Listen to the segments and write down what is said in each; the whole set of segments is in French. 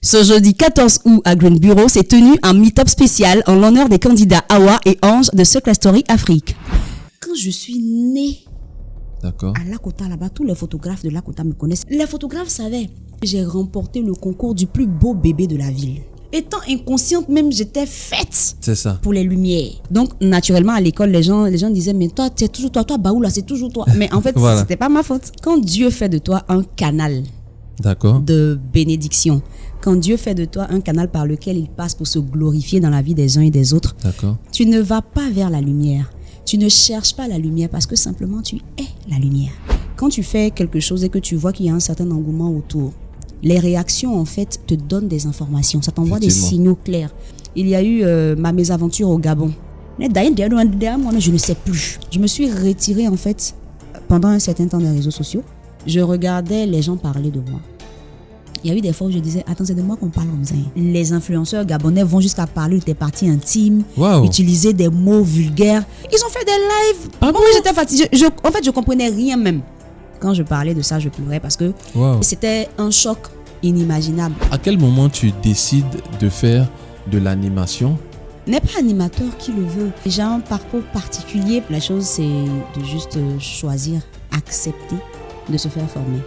Ce jeudi 14 août à Green Bureau s'est tenu un meet-up spécial en l'honneur des candidats Awa et Ange de Success Story Afrique. Quand je suis née à Lakota là-bas, tous les photographes de Lakota me connaissent. Les photographes savaient. J'ai remporté le concours du plus beau bébé de la ville. Étant inconsciente même, j'étais faite pour les lumières. Donc, naturellement, à l'école, les gens disaient, mais toi, c'est toujours toi, Baou, là, c'est toujours toi. Mais en fait, c'était pas ma faute. Quand Dieu fait de toi un canal de bénédiction, quand Dieu fait de toi un canal par lequel il passe pour se glorifier dans la vie des uns et des autres, tu ne vas pas vers la lumière. Tu ne cherches pas la lumière parce que simplement, tu es la lumière. Quand tu fais quelque chose et que tu vois qu'il y a un certain engouement autour, les réactions, en fait, te donnent des informations. Ça t'envoie des signaux clairs. Il y a eu ma mésaventure au Gabon. Je ne sais plus. Je me suis retirée, en fait, pendant un certain temps des réseaux sociaux. Je regardais les gens parler de moi. Il y a eu des fois où je disais, attends, c'est de moi qu'on parle comme ça. Les influenceurs gabonais vont jusqu'à parler de tes parties intimes, utiliser des mots vulgaires. Ils ont fait des lives. Moi, j'étais fatiguée. En fait, je comprenais rien même. Quand je parlais de ça, je pleurais parce que c'était un choc inimaginable. À quel moment tu décides de faire de l'animation? N'est pas animateur qui le veut. J'ai un parcours particulier. La chose, c'est de juste choisir, accepter de se faire former,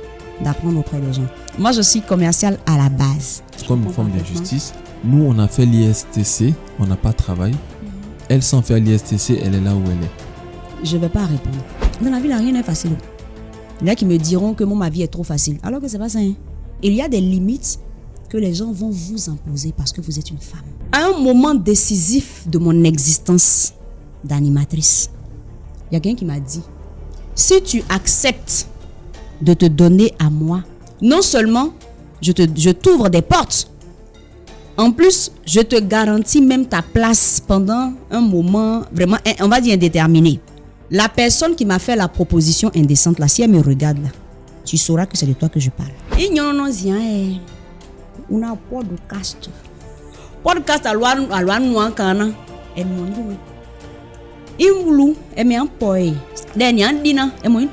d'apprendre auprès des gens. Moi, je suis commerciale à la base. Comme une forme de justice. Nous, on a fait l'ISTC, on n'a pas travaillé. Elle, sans faire l'ISTC, elle est là où elle est. Je ne vais pas répondre. Dans la vie, rien n'est facile. Il y en a qui me diront que ma vie est trop facile, alors que c'est pas ça. Il y a des limites que les gens vont vous imposer parce que vous êtes une femme. À un moment décisif de mon existence d'animatrice, il y a quelqu'un qui m'a dit, si tu acceptes de te donner à moi, non seulement je t'ouvre des portes, en plus, je te garantis même ta place pendant un moment vraiment, on va dire indéterminé. La personne qui m'a fait la proposition indécente, là, si elle me regarde là, tu sauras que c'est de toi que je parle. Et non, on a un podcast. Podcast à loi noire kana. Elle m'a dit, Imulu, elle m'a employé. Dernier dina, elle m'a dit,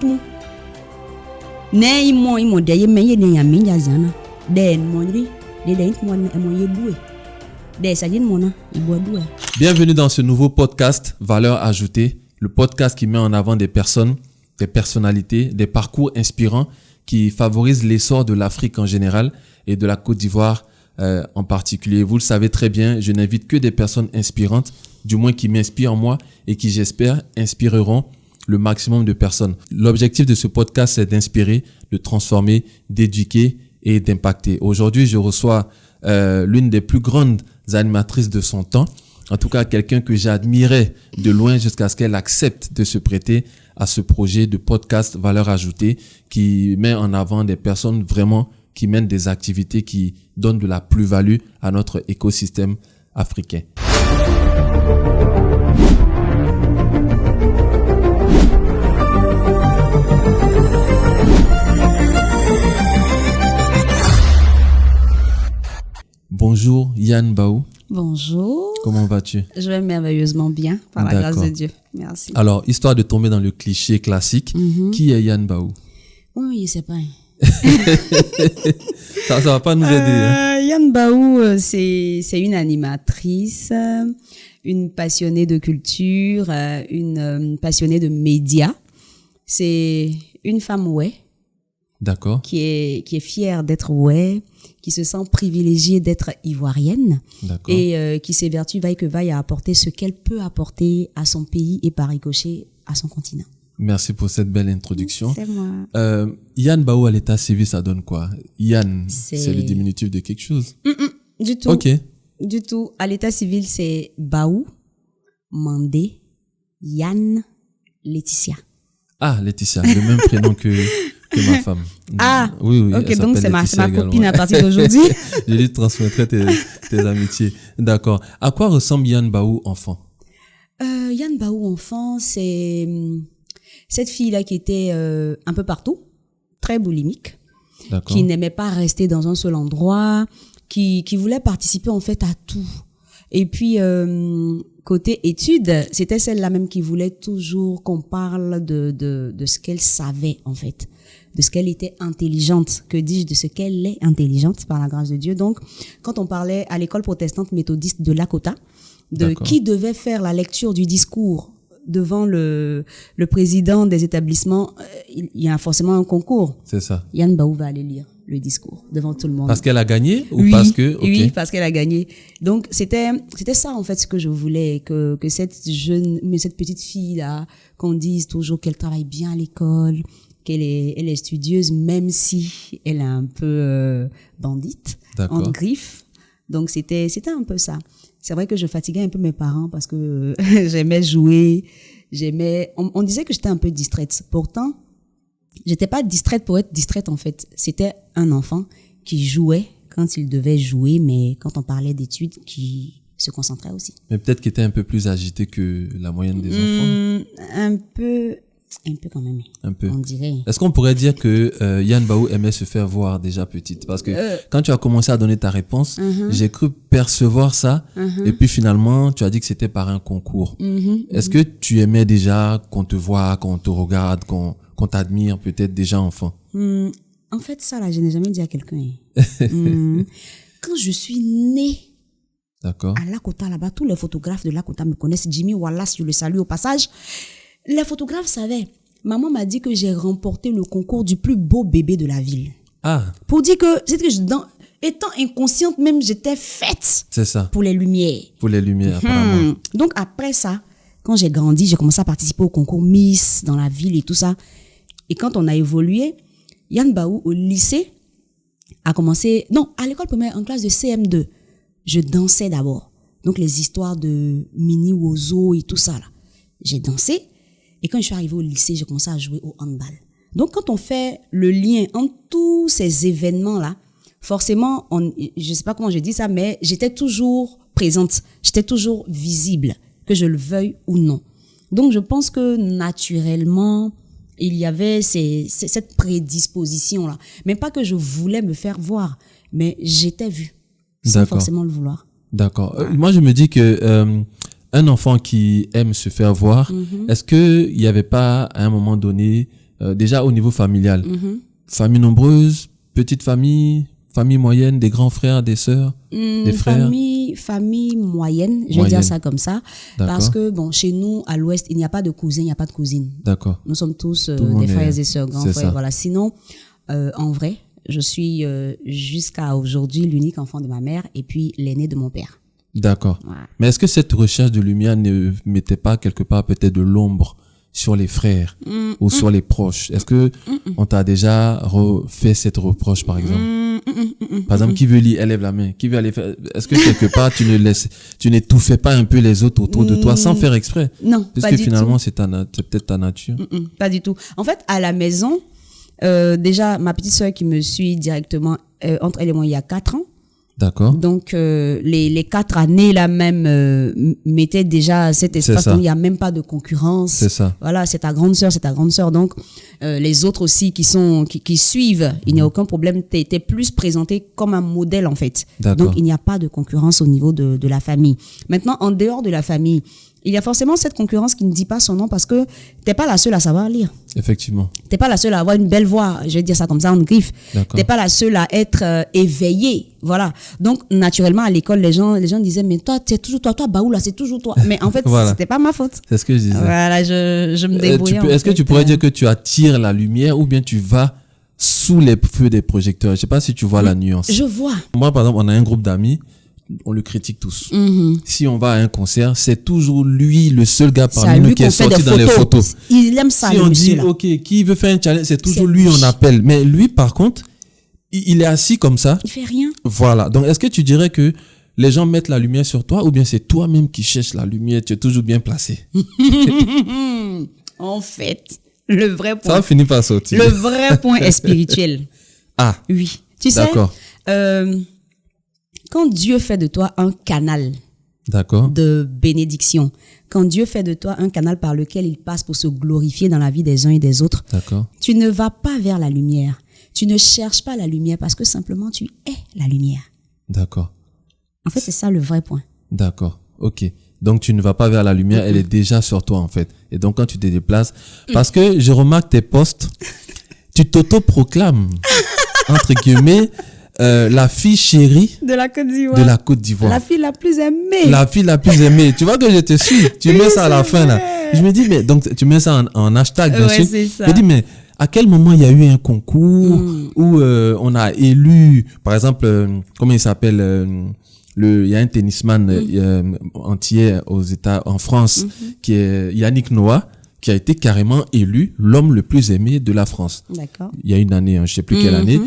ne imo de me ye ne yaminja zana. Den monri, de moi elle m'a yeboué. De ça dit mona, iboué. Bienvenue dans ce nouveau podcast Valeur ajoutée. Le podcast qui met en avant des personnes, des personnalités, des parcours inspirants qui favorisent l'essor de l'Afrique en général et de la Côte d'Ivoire en particulier. Vous le savez très bien, je n'invite que des personnes inspirantes, du moins qui m'inspirent moi et qui, j'espère, inspireront le maximum de personnes. L'objectif de ce podcast, c'est d'inspirer, de transformer, d'éduquer et d'impacter. Aujourd'hui, je reçois l'une des plus grandes animatrices de son temps. En tout cas, quelqu'un que j'admirais de loin jusqu'à ce qu'elle accepte de se prêter à ce projet de podcast Valeur ajoutée qui met en avant des personnes vraiment qui mènent des activités qui donnent de la plus-value à notre écosystème africain. Bonjour Yann Baou. Bonjour. Comment vas-tu? Je vais merveilleusement bien, par la grâce de Dieu. Merci. Alors, histoire de tomber dans le cliché classique, qui est Yann Baou? Oui, je sais pas. ça va pas nous aider. Yann Baou, c'est une animatrice, une passionnée de culture, une passionnée de médias. C'est une femme D'accord. Qui est fière d'être qui se sent privilégiée d'être ivoirienne et qui s'évertue vaille que vaille à apporter ce qu'elle peut apporter à son pays et par ricochet à son continent. Merci pour cette belle introduction. C'est moi. Yann Baou à l'état civil, ça donne quoi? Yann, c'est le diminutif de quelque chose? Du tout. Ok. Du tout. À l'état civil, c'est Baou, Mandé, Yann, Laetitia. Ah, Laetitia, le même prénom que ma femme. Ah, oui. Ok, donc c'est ma copine également. à partir d'aujourd'hui. Je lui transmettrai tes amitiés. D'accord. À quoi ressemble Yann Baou enfant? Yann Baou enfant, c'est cette fille-là qui était un peu partout, très boulimique, qui n'aimait pas rester dans un seul endroit, qui voulait participer en fait à tout. Et puis, côté études, c'était celle-là même qui voulait toujours qu'on parle de ce qu'elle savait en fait. de ce qu'elle était intelligente. Que dis-je, de ce qu'elle est intelligente par la grâce de Dieu. Donc, quand on parlait à l'école protestante méthodiste de Lakota, de qui devait faire la lecture du discours devant le président des établissements, il y a forcément un concours. C'est ça. Yann Baou va aller lire le discours devant tout le monde. Parce qu'elle a gagné ou oui, parce que okay. Oui, parce qu'elle a gagné. Donc c'était ça en fait ce que je voulais, que cette petite fille là, qu'on dise toujours qu'elle travaille bien à l'école, elle est studieuse, même si elle est un peu bandite, entre griffes. Donc c'était un peu ça. C'est vrai que je fatiguais un peu mes parents parce que j'aimais jouer, on disait que j'étais un peu distraite. Pourtant, j'étais pas distraite pour être distraite en fait. C'était un enfant qui jouait quand il devait jouer, mais quand on parlait d'études, qui se concentrait aussi. Mais peut-être qu'il était un peu plus agité que la moyenne des enfants. Un peu quand même. Un peu. On dirait. Est-ce qu'on pourrait dire que Yann Baou aimait se faire voir déjà petite? Parce que quand tu as commencé à donner ta réponse, j'ai cru percevoir ça. Et puis finalement, tu as dit que c'était par un concours. Est-ce que tu aimais déjà qu'on te voit, qu'on te regarde, qu'on t'admire peut-être déjà enfant? En fait, ça là, je n'ai jamais dit à quelqu'un. Quand je suis née à Lakota là-bas, tous les photographes de Lakota me connaissent. Jimmy Wallace, je le salue au passage. Les photographes savaient. Maman m'a dit que j'ai remporté le concours du plus beau bébé de la ville. Ah. Pour dire que étant inconsciente même, j'étais faite. C'est ça. Pour les lumières. Pour les lumières, apparemment. Donc après ça, quand j'ai grandi, j'ai commencé à participer au concours Miss dans la ville et tout ça. Et quand on a évolué, Yann Baou au lycée a commencé, non, à l'école primaire, en classe de CM2, je dansais d'abord. Donc les histoires de Mini Wozo et tout ça là. J'ai dansé. Et quand je suis arrivée au lycée, j'ai commencé à jouer au handball. Donc, quand on fait le lien entre tous ces événements-là, forcément, je sais pas comment je dis ça, mais j'étais toujours présente. J'étais toujours visible, que je le veuille ou non. Donc, je pense que naturellement, il y avait cette prédisposition-là. Mais pas que je voulais me faire voir, mais j'étais vue, sans forcément le vouloir. D'accord. Moi, je me dis que un enfant qui aime se faire voir, est-ce qu'il n'y avait pas, à un moment donné, déjà au niveau familial, famille nombreuse, petite famille, famille moyenne, des grands frères, des sœurs, des frères? Famille moyenne, je vais dire ça comme ça. Parce que, bon, chez nous, à l'Ouest, il n'y a pas de cousins, il n'y a pas de cousines. D'accord. Nous sommes tous des frères et sœurs, grands frères. Voilà. Sinon, en vrai, je suis jusqu'à aujourd'hui l'unique enfant de ma mère et puis l'aîné de mon père. D'accord. Ouais. Mais est-ce que cette recherche de lumière ne mettait pas quelque part peut-être de l'ombre sur les frères ou sur les proches? Est-ce que on t'a déjà fait cette reproche, par exemple? Par exemple, qui veut lire, élève la main. Qui veut aller faire... Est-ce que quelque part tu n'étouffais pas un peu les autres autour de toi sans faire exprès? Non, parce que finalement c'est peut-être ta nature. Pas du tout. En fait, à la maison, déjà ma petite sœur qui me suit directement, entre elle et moi il y a 4 ans. D'accord. Donc les 4 années là même mettaient déjà cet espace où il n'y a même pas de concurrence. C'est ça. Voilà, c'est ta grande sœur. Donc les autres aussi qui suivent, il n'y a aucun problème. T'es plus présenté comme un modèle en fait. Donc il n'y a pas de concurrence au niveau de la famille. Maintenant, en dehors de la famille, il y a forcément cette concurrence qui ne dit pas son nom parce que t'es pas la seule à savoir lire. Effectivement. T'es pas la seule à avoir une belle voix, je vais dire ça comme ça en griffe. T'es pas la seule à être éveillée, voilà. Donc naturellement à l'école les gens disaient mais toi c'est toujours toi Baou là, c'est toujours toi. Mais en fait voilà. C'était pas ma faute. C'est ce que je disais. Voilà, je me débrouillais. Est-ce que tu pourrais dire que tu attires la lumière ou bien tu vas sous les feux des projecteurs? Je sais pas si tu vois la nuance. Je vois. Moi par exemple, on a un groupe d'amis, on le critique tous. Si on va à un concert, c'est toujours lui le seul gars parmi nous qui est sorti dans les photos. Il aime ça. Si on dit OK, qui veut faire un challenge, c'est toujours lui on appelle. Mais lui par contre, il est assis comme ça. Il fait rien. Voilà. Donc est-ce que tu dirais que les gens mettent la lumière sur toi ou bien c'est toi-même qui cherches la lumière, tu es toujours bien placé? En fait, le vrai point. Ça finit par sortir. Le vrai point est spirituel. Ah. Oui. Tu sais. D'accord. Quand Dieu fait de toi un canal de bénédiction, quand Dieu fait de toi un canal par lequel il passe pour se glorifier dans la vie des uns et des autres, tu ne vas pas vers la lumière. Tu ne cherches pas la lumière parce que simplement tu es la lumière. D'accord. En fait, c'est ça le vrai point. D'accord. OK. Donc, tu ne vas pas vers la lumière, elle est déjà sur toi, en fait. Et donc, quand tu te déplaces, parce que je remarque tes posts, tu t'auto-proclames, entre guillemets, la fille chérie de la Côte d'Ivoire. De la Côte d'Ivoire. La fille la plus aimée. La fille la plus aimée. Tu vois que je te suis. Tu mets ça à la fin, là. Je me dis, mais donc, tu mets ça en hashtag, bien sûr. C'est ça. Je me dis, mais à quel moment il y a eu un concours où on a élu, par exemple, comment il s'appelle il y a un tennisman entier en France, qui est Yannick Noah, qui a été carrément élu l'homme le plus aimé de la France. D'accord. Il y a une année, je sais plus quelle année.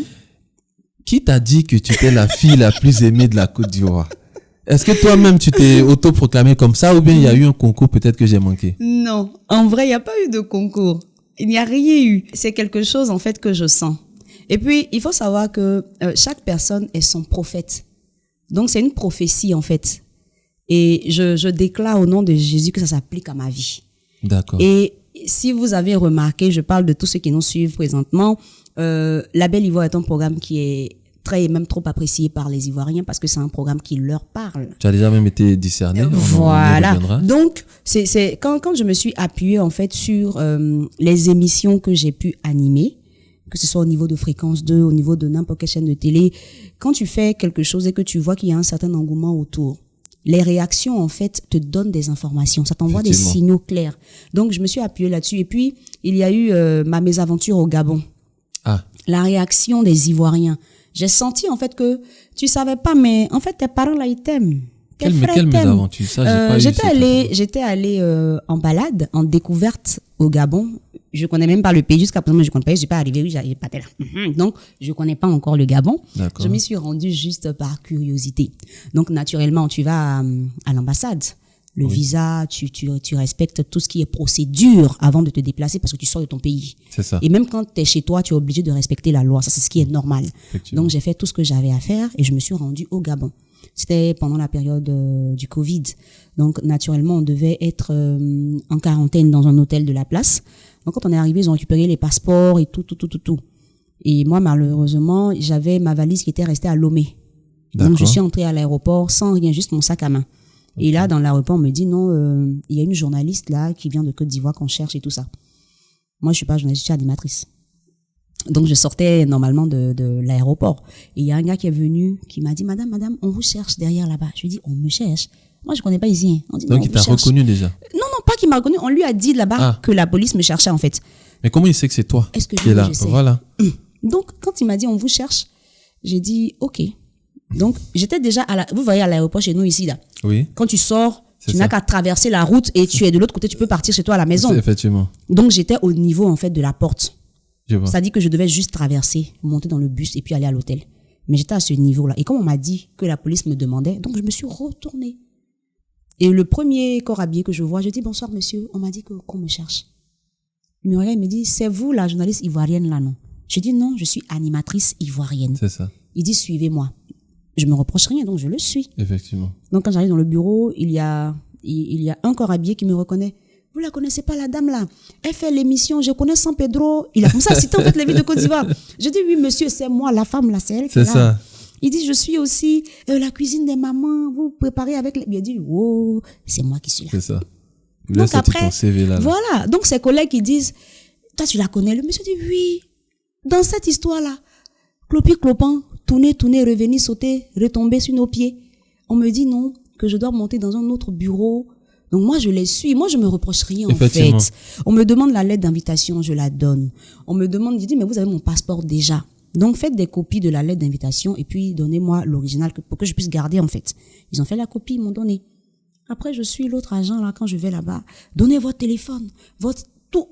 Qui t'a dit que tu étais la fille la plus aimée de la Côte d'Ivoire? Est-ce que toi-même, tu t'es autoproclamé comme ça ou bien il y a eu un concours peut-être que j'ai manqué? Non, en vrai, il n'y a pas eu de concours. Il n'y a rien eu. C'est quelque chose, en fait, que je sens. Et puis, il faut savoir que chaque personne est son prophète. Donc, c'est une prophétie, en fait. Et je déclare au nom de Jésus que ça s'applique à ma vie. D'accord. Et si vous avez remarqué, je parle de tous ceux qui nous suivent présentement, La Belle Ivoire est un programme qui est très et même trop apprécié par les Ivoiriens parce que c'est un programme qui leur parle. Tu as déjà même été discerné. Voilà. Donc, c'est quand je me suis appuyée en fait sur les émissions que j'ai pu animer, que ce soit au niveau de Fréquence 2, au niveau de n'importe quelle chaîne de télé, quand tu fais quelque chose et que tu vois qu'il y a un certain engouement autour, les réactions, en fait, te donnent des informations. Ça t'envoie des signaux clairs. Donc, je me suis appuyée là-dessus. Et puis, il y a eu ma mésaventure au Gabon. Ah. La réaction des Ivoiriens. J'ai senti, en fait, que tu savais pas, mais en fait, tes parents, là, ils t'aiment. Quelle mésaventure? Ça, j'étais allée en balade, en découverte au Gabon. Je connais même pas le pays jusqu'à présent, je connais pas, je suis pas arrivée, j'avais pas été là. Donc, je connais pas encore le Gabon. D'accord. Je m'y suis rendue juste par curiosité. Donc, naturellement, tu vas à l'ambassade. Le visa, tu respectes tout ce qui est procédure avant de te déplacer parce que tu sors de ton pays. C'est ça. Et même quand tu es chez toi, tu es obligé de respecter la loi. Ça, c'est ce qui est normal. Donc, j'ai fait tout ce que j'avais à faire et je me suis rendue au Gabon. C'était pendant la période du Covid. Donc, naturellement, on devait être en quarantaine dans un hôtel de la place. Donc, quand on est arrivé, ils ont récupéré les passeports et tout. Et moi, malheureusement, j'avais ma valise qui était restée à Lomé. Donc, je suis entrée à l'aéroport sans rien, juste mon sac à main. Et là, dans l'aéroport, on me dit non, il y a une journaliste là qui vient de Côte d'Ivoire qu'on cherche et tout ça. Moi, je suis pas journaliste, je suis animatrice. Donc, je sortais normalement de l'aéroport. Et il y a un gars qui est venu, qui m'a dit, madame, on vous cherche derrière là-bas. Je lui ai dit, on me cherche. Moi, je connais pas ici. On dit, donc, il t'a reconnu déjà? Non, pas qu'il m'a reconnu. On lui a dit là-bas que la police me cherchait, en fait. Mais comment il sait que c'est toi qui est là? Je sais. Voilà. Donc, quand il m'a dit, on vous cherche, j'ai dit, OK. Donc, j'étais déjà vous voyez à l'aéroport chez nous ici, là. Oui. Quand tu sors, tu n'as qu'à traverser la route et tu es de l'autre côté, tu peux partir chez toi à la maison. Effectivement. Donc, j'étais au niveau, en fait, de la porte. Je vois. Ça dit que je devais juste traverser, monter dans le bus et puis aller à l'hôtel. Mais j'étais à ce niveau-là. Et comme on m'a dit que la police me demandait, donc je me suis retournée. Et le premier corps habillé que je vois, je dis, bonsoir monsieur, on m'a dit qu'on me cherche. Il me regarde, il me dit, c'est vous la journaliste ivoirienne là, non? Je dis, non, je suis animatrice ivoirienne. C'est ça. Il dit, suivez-moi. Je me reproche rien, donc je le suis. Effectivement. Donc quand j'arrive dans le bureau, il y a un corps habillé qui me reconnaît. Vous la connaissez pas, la dame là? Elle fait l'émission, je connais San Pedro. Il a comme ça cité en fait les villes de Côte d'Ivoire. Je dis, oui monsieur, c'est moi, la femme là, c'est elle qui est là. C'est ça. Il dit, je suis aussi la cuisine des mamans, vous préparez avec les... Il a dit, oh, c'est moi qui suis là. C'est ça. Donc après, voilà. Donc ses collègues qui disent, toi tu la connais? Le monsieur dit, oui. Dans cette histoire-là, clopi clopin, tourner, revenir, sauter, retomber sur nos pieds. On me dit non, que je dois monter dans un autre bureau. Donc moi, je les suis. Moi, je me reproche rien en fait. On me demande la lettre d'invitation, je la donne. On me demande, je dis, mais vous avez mon passeport déjà. Donc faites des copies de la lettre d'invitation et puis donnez-moi l'original pour que je puisse garder en fait. Ils ont fait la copie, ils m'ont donné. Après, je suis l'autre agent là, quand je vais là-bas. Donnez votre téléphone, votre tout.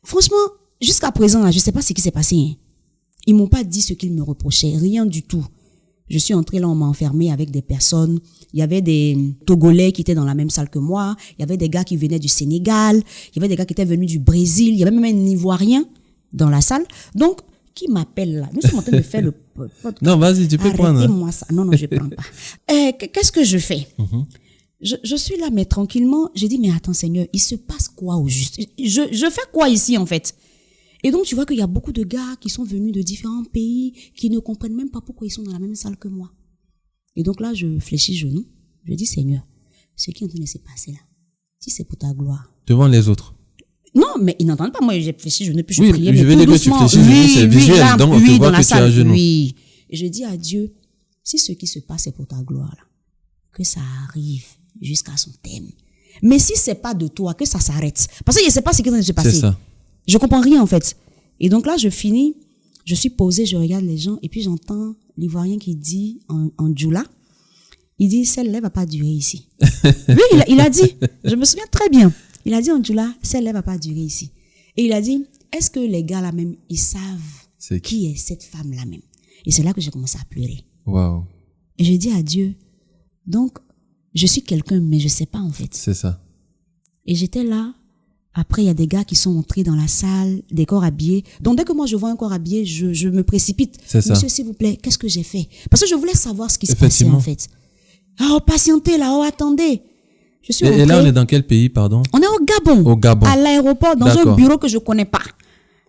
Franchement, jusqu'à présent, là, je sais pas ce qui s'est passé. Hein. Ils m'ont pas dit ce qu'ils me reprochaient, rien du tout. Je suis entrée là, on m'a enfermée avec des personnes. Il y avait des Togolais qui étaient dans la même salle que moi. Il y avait des gars qui venaient du Sénégal. Il y avait des gars qui étaient venus du Brésil. Il y avait même un Ivoirien dans la salle. Donc, qui m'appelle là? Nous sommes en train de faire le podcast. Non, vas-y, tu peux prendre. Arrêtez-moi ça. Non, je prends pas. Qu'est-ce que je fais? Je suis là, mais tranquillement. J'ai dit, mais attends, Seigneur, il se passe quoi au juste? Je fais quoi ici, en fait? Et donc, tu vois qu'il y a beaucoup de gars qui sont venus de différents pays, qui ne comprennent même pas pourquoi ils sont dans la même salle que moi. Et donc là, je fléchis genou. Je dis, Seigneur, ce qui est en train de se passer là, si c'est pour ta gloire. Devant les autres. Non, mais ils n'entendent pas. Moi, j'ai fait si je ne peux, je oui, priais, je mais veux tout dire que tu doucement. fléchis, c'est visuel, là, donc on te voit dans la que tu es à salle. genoux. Oui. Et je dis à Dieu, si ce qui se passe est pour ta gloire, là, que ça arrive jusqu'à son thème. Mais si c'est pas de toi, que ça s'arrête. Parce que je ne sais pas ce qui va se passer. C'est ça. Je comprends rien, en fait. Et donc là, je finis, je suis posée, je regarde les gens, et puis j'entends l'Ivoirien qui dit en djoula, il dit, celle-là va pas durer ici. Lui, il a dit, je me souviens très bien, il a dit en djoula, celle-là va pas durer ici. Et il a dit, est-ce que les gars là même, ils savent qui est cette femme là même? Et c'est là que j'ai commencé à pleurer. Wow. Et je dis à Dieu, donc, je suis quelqu'un, mais je sais pas en fait. C'est ça. Et j'étais là. Après, il y a des gars qui sont entrés dans la salle, des corps habillés. Donc, dès que moi, je vois un corps habillé, je me précipite. C'est ça. Monsieur, s'il vous plaît, qu'est-ce que j'ai fait? Parce que je voulais savoir ce qui se passait, en fait. Oh, patientez là, oh, attendez. Je suis rentrée. Et là, on est dans quel pays, pardon? On est au Gabon. Au Gabon. À l'aéroport, dans un bureau que je connais pas.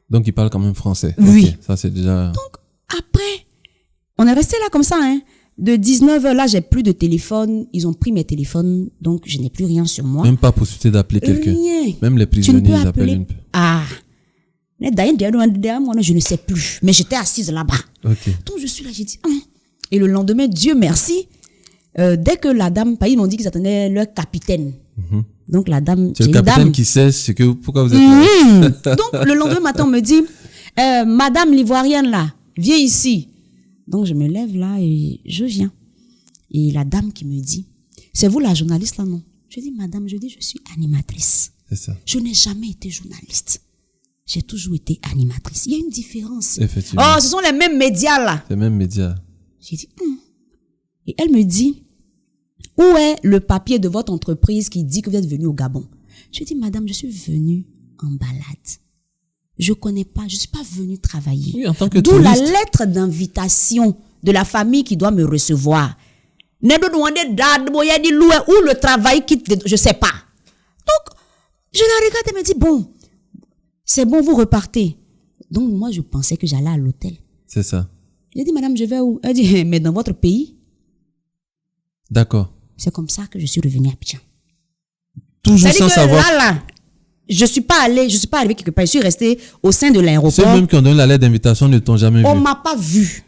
Donc, il parle quand même français. Oui. Okay, ça, c'est déjà... Donc, après, on est resté là comme ça, hein. De 19h, là, j'ai plus de téléphone. Ils ont pris mes téléphones, donc je n'ai plus rien sur moi. Même pas possibilité d'appeler quelqu'un. Rien. Même les prisonniers, ils appellent une peu. Ah. Je ne sais plus. Mais j'étais assise là-bas. Okay. Donc, je suis là, j'ai dit, Et le lendemain, Dieu merci, dès que la dame, ils m'ont dit qu'ils attendaient leur capitaine. Mm-hmm. Donc, la dame, c'est le capitaine qui sait pourquoi vous êtes là. Donc, le lendemain matin, on me dit, Madame l'Ivoirienne là, viens ici. Donc, je me lève là et je viens. Et la dame qui me dit, c'est vous la journaliste là, non? Je dis, madame, je suis animatrice. C'est ça. Je n'ai jamais été journaliste. J'ai toujours été animatrice. Il y a une différence. Effectivement. Oh, ce sont les mêmes médias là. Les mêmes médias. J'ai dit, Et elle me dit, où est le papier de votre entreprise qui dit que vous êtes venu au Gabon? Je dis, madame, je suis venue en balade. Je connais pas, je suis pas venue travailler. Oui, en tant que D'où touriste. la lettre d'invitation de la famille qui doit me recevoir. Ne me demandez où le travail quitte, je sais pas. Donc, je la regarde et me dis, bon, c'est bon, vous repartez. Donc, moi, je pensais que j'allais à l'hôtel. C'est ça. J'ai dit, madame, je vais où? Elle dit, mais dans votre pays. D'accord. C'est comme ça que je suis revenue à Abidjan. Toujours sans savoir. Là, je suis pas arrivée quelque part. Je suis restée au sein de l'aéroport. Ceux même qui ont donné la lettre d'invitation ne t'ont jamais vu. On m'a pas vu.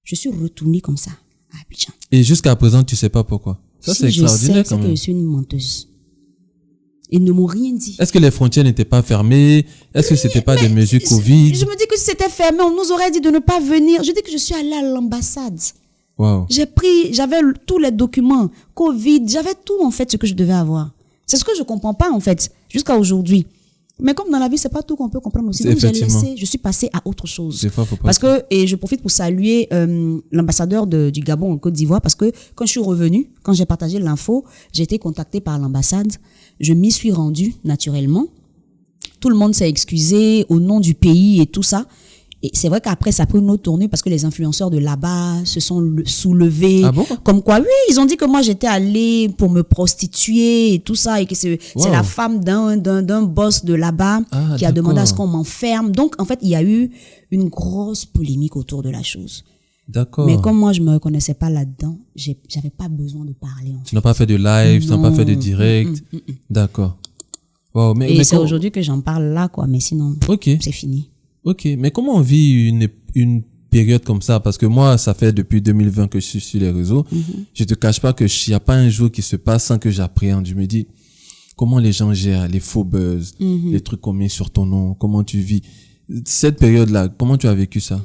Je suis retournée comme ça à Abidjan. Et jusqu'à présent, tu sais pas pourquoi. Ça, c'est extraordinaire quand même. Que je suis une menteuse. Ils ne m'ont rien dit. Est-ce que les frontières n'étaient pas fermées? Est-ce que c'était pas des mesures Covid? Je me dis que si c'était fermé, on nous aurait dit de ne pas venir. Je dis que je suis allée à l'ambassade. Wow. J'avais tous les documents, Covid, j'avais tout en fait ce que je devais avoir. C'est ce que je comprends pas en fait, jusqu'à aujourd'hui. Mais comme dans la vie, c'est pas tout qu'on peut comprendre aussi. Donc j'ai laissé, je suis passée à autre chose. Des fois, faut pas. Parce que, et je profite pour saluer l'ambassadeur du Gabon en Côte d'Ivoire, parce que quand je suis revenue, quand j'ai partagé l'info, j'ai été contactée par l'ambassade. Je m'y suis rendue naturellement. Tout le monde s'est excusé au nom du pays et tout ça. Et c'est vrai qu'après, ça a pris une autre tournure parce que les influenceurs de là-bas se sont soulevés. Ah bon? Comme quoi, oui, ils ont dit que moi, j'étais allée pour me prostituer et tout ça. Et que c'est la femme d'un boss de là-bas qui a demandé à ce qu'on m'enferme. Donc, en fait, il y a eu une grosse polémique autour de la chose. D'accord. Mais comme moi, je me reconnaissais pas là-dedans, j'avais pas besoin de parler. En fait. Tu n'as pas fait de live, tu n'as pas fait de direct. D'accord. Wow, mais c'est aujourd'hui que j'en parle là, quoi. Mais sinon, c'est fini. Ok, mais comment on vit une période comme ça? Parce que moi, ça fait depuis 2020 que je suis sur les réseaux. Je te cache pas que il n'y a pas un jour qui se passe sans que j'appréhende. Je me dis, comment les gens gèrent les faux buzz, les trucs qu'on met sur ton nom, comment tu vis? Cette période-là, comment tu as vécu ça?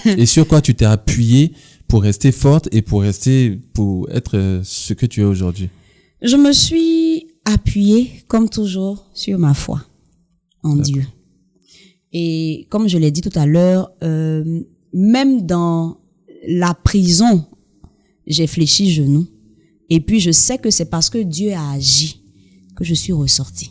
Et sur quoi tu t'es appuyé pour rester forte et pour être ce que tu es aujourd'hui? Je me suis appuyée, comme toujours, sur ma foi en Dieu. Et comme je l'ai dit tout à l'heure, même dans la prison, j'ai fléchi genou. Et puis je sais que c'est parce que Dieu a agi que je suis ressortie.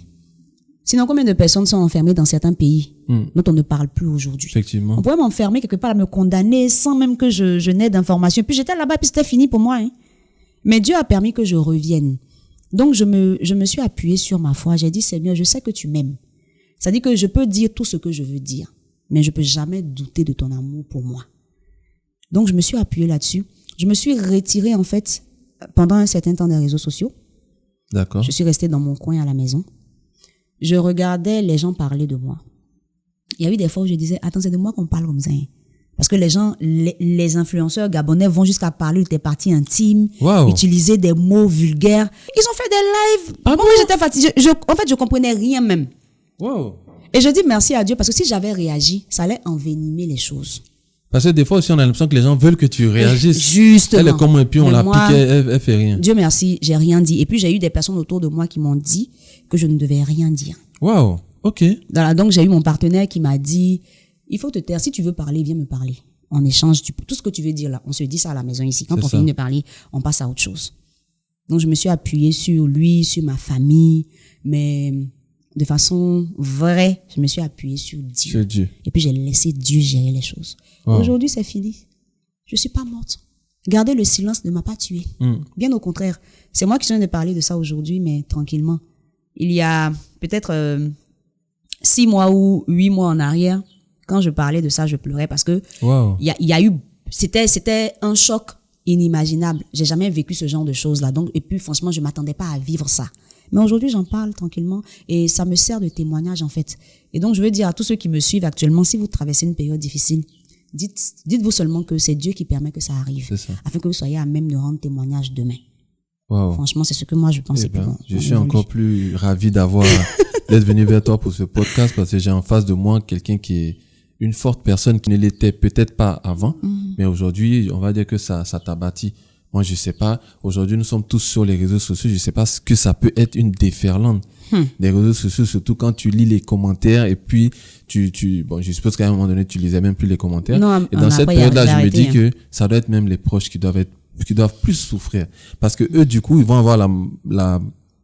Sinon, combien de personnes sont enfermées dans certains pays dont on ne parle plus aujourd'hui? Effectivement. On pourrait m'enfermer quelque part, me condamner sans même que je n'ai d'informations. Puis j'étais là-bas, puis c'était fini pour moi. Hein. Mais Dieu a permis que je revienne. Donc je me suis appuyée sur ma foi. J'ai dit, Seigneur, je sais que tu m'aimes. C'est-à-dire que je peux dire tout ce que je veux dire, mais je peux jamais douter de ton amour pour moi. Donc, je me suis appuyée là-dessus. Je me suis retirée, en fait, pendant un certain temps des réseaux sociaux. D'accord. Je suis restée dans mon coin à la maison. je regardais les gens parler de moi. Il y a eu des fois où je disais, attends, c'est de moi qu'on parle comme ça. Hein. Parce que les gens, les influenceurs gabonais vont jusqu'à parler de tes parties intimes, utiliser des mots vulgaires. Ils ont fait des lives. Moi, j'étais fatiguée. En fait, je comprenais rien même. Wow. Et je dis merci à Dieu parce que si j'avais réagi, ça allait envenimer les choses. Parce que des fois aussi, on a l'impression que les gens veulent que tu réagisses. Justement. Elle est comme et puis on la pique, elle fait rien. Dieu merci, j'ai rien dit. Et puis, j'ai eu des personnes autour de moi qui m'ont dit que je ne devais rien dire. Wow. OK. Donc, j'ai eu mon partenaire qui m'a dit, il faut te taire. Si tu veux parler, viens me parler. En échange, tout ce que tu veux dire là, on se dit ça à la maison ici. Quand on finit de parler, on passe à autre chose. Donc, je me suis appuyée sur lui, sur ma famille, mais de façon vraie, je me suis appuyée sur Dieu. Sur Dieu. Et puis, j'ai laissé Dieu gérer les choses. Wow. Aujourd'hui, c'est fini. Je suis pas morte. Garder le silence ne m'a pas tuée. Bien au contraire. C'est moi qui viens de parler de ça aujourd'hui, mais tranquillement. Il y a peut-être 6 mois ou 8 mois en arrière, quand je parlais de ça, je pleurais parce que il y a eu, c'était un choc inimaginable. J'ai jamais vécu ce genre de choses là. Donc, et puis franchement, je m'attendais pas à vivre ça. Mais aujourd'hui, j'en parle tranquillement et ça me sert de témoignage en fait. Et donc, je veux dire à tous ceux qui me suivent actuellement, si vous traversez une période difficile, dites-vous seulement que c'est Dieu qui permet que ça arrive, afin que vous soyez à même de rendre témoignage demain. Wow. Franchement, c'est ce que moi je pense. Je suis encore plus ravi d'être venu vers toi pour ce podcast parce que j'ai en face de moi quelqu'un qui est une forte personne qui ne l'était peut-être pas avant, mais aujourd'hui, on va dire que ça t'a bâti. Moi, je sais pas. Aujourd'hui, nous sommes tous sur les réseaux sociaux. Je sais pas ce que ça peut être une déferlante des réseaux sociaux, surtout quand tu lis les commentaires et puis bon, je suppose qu'à un moment donné, tu lisais même plus les commentaires. Non, et dans cette période-là, je me dis que ça doit être même les proches qui doivent plus souffrir. Parce que eux, du coup, ils vont avoir le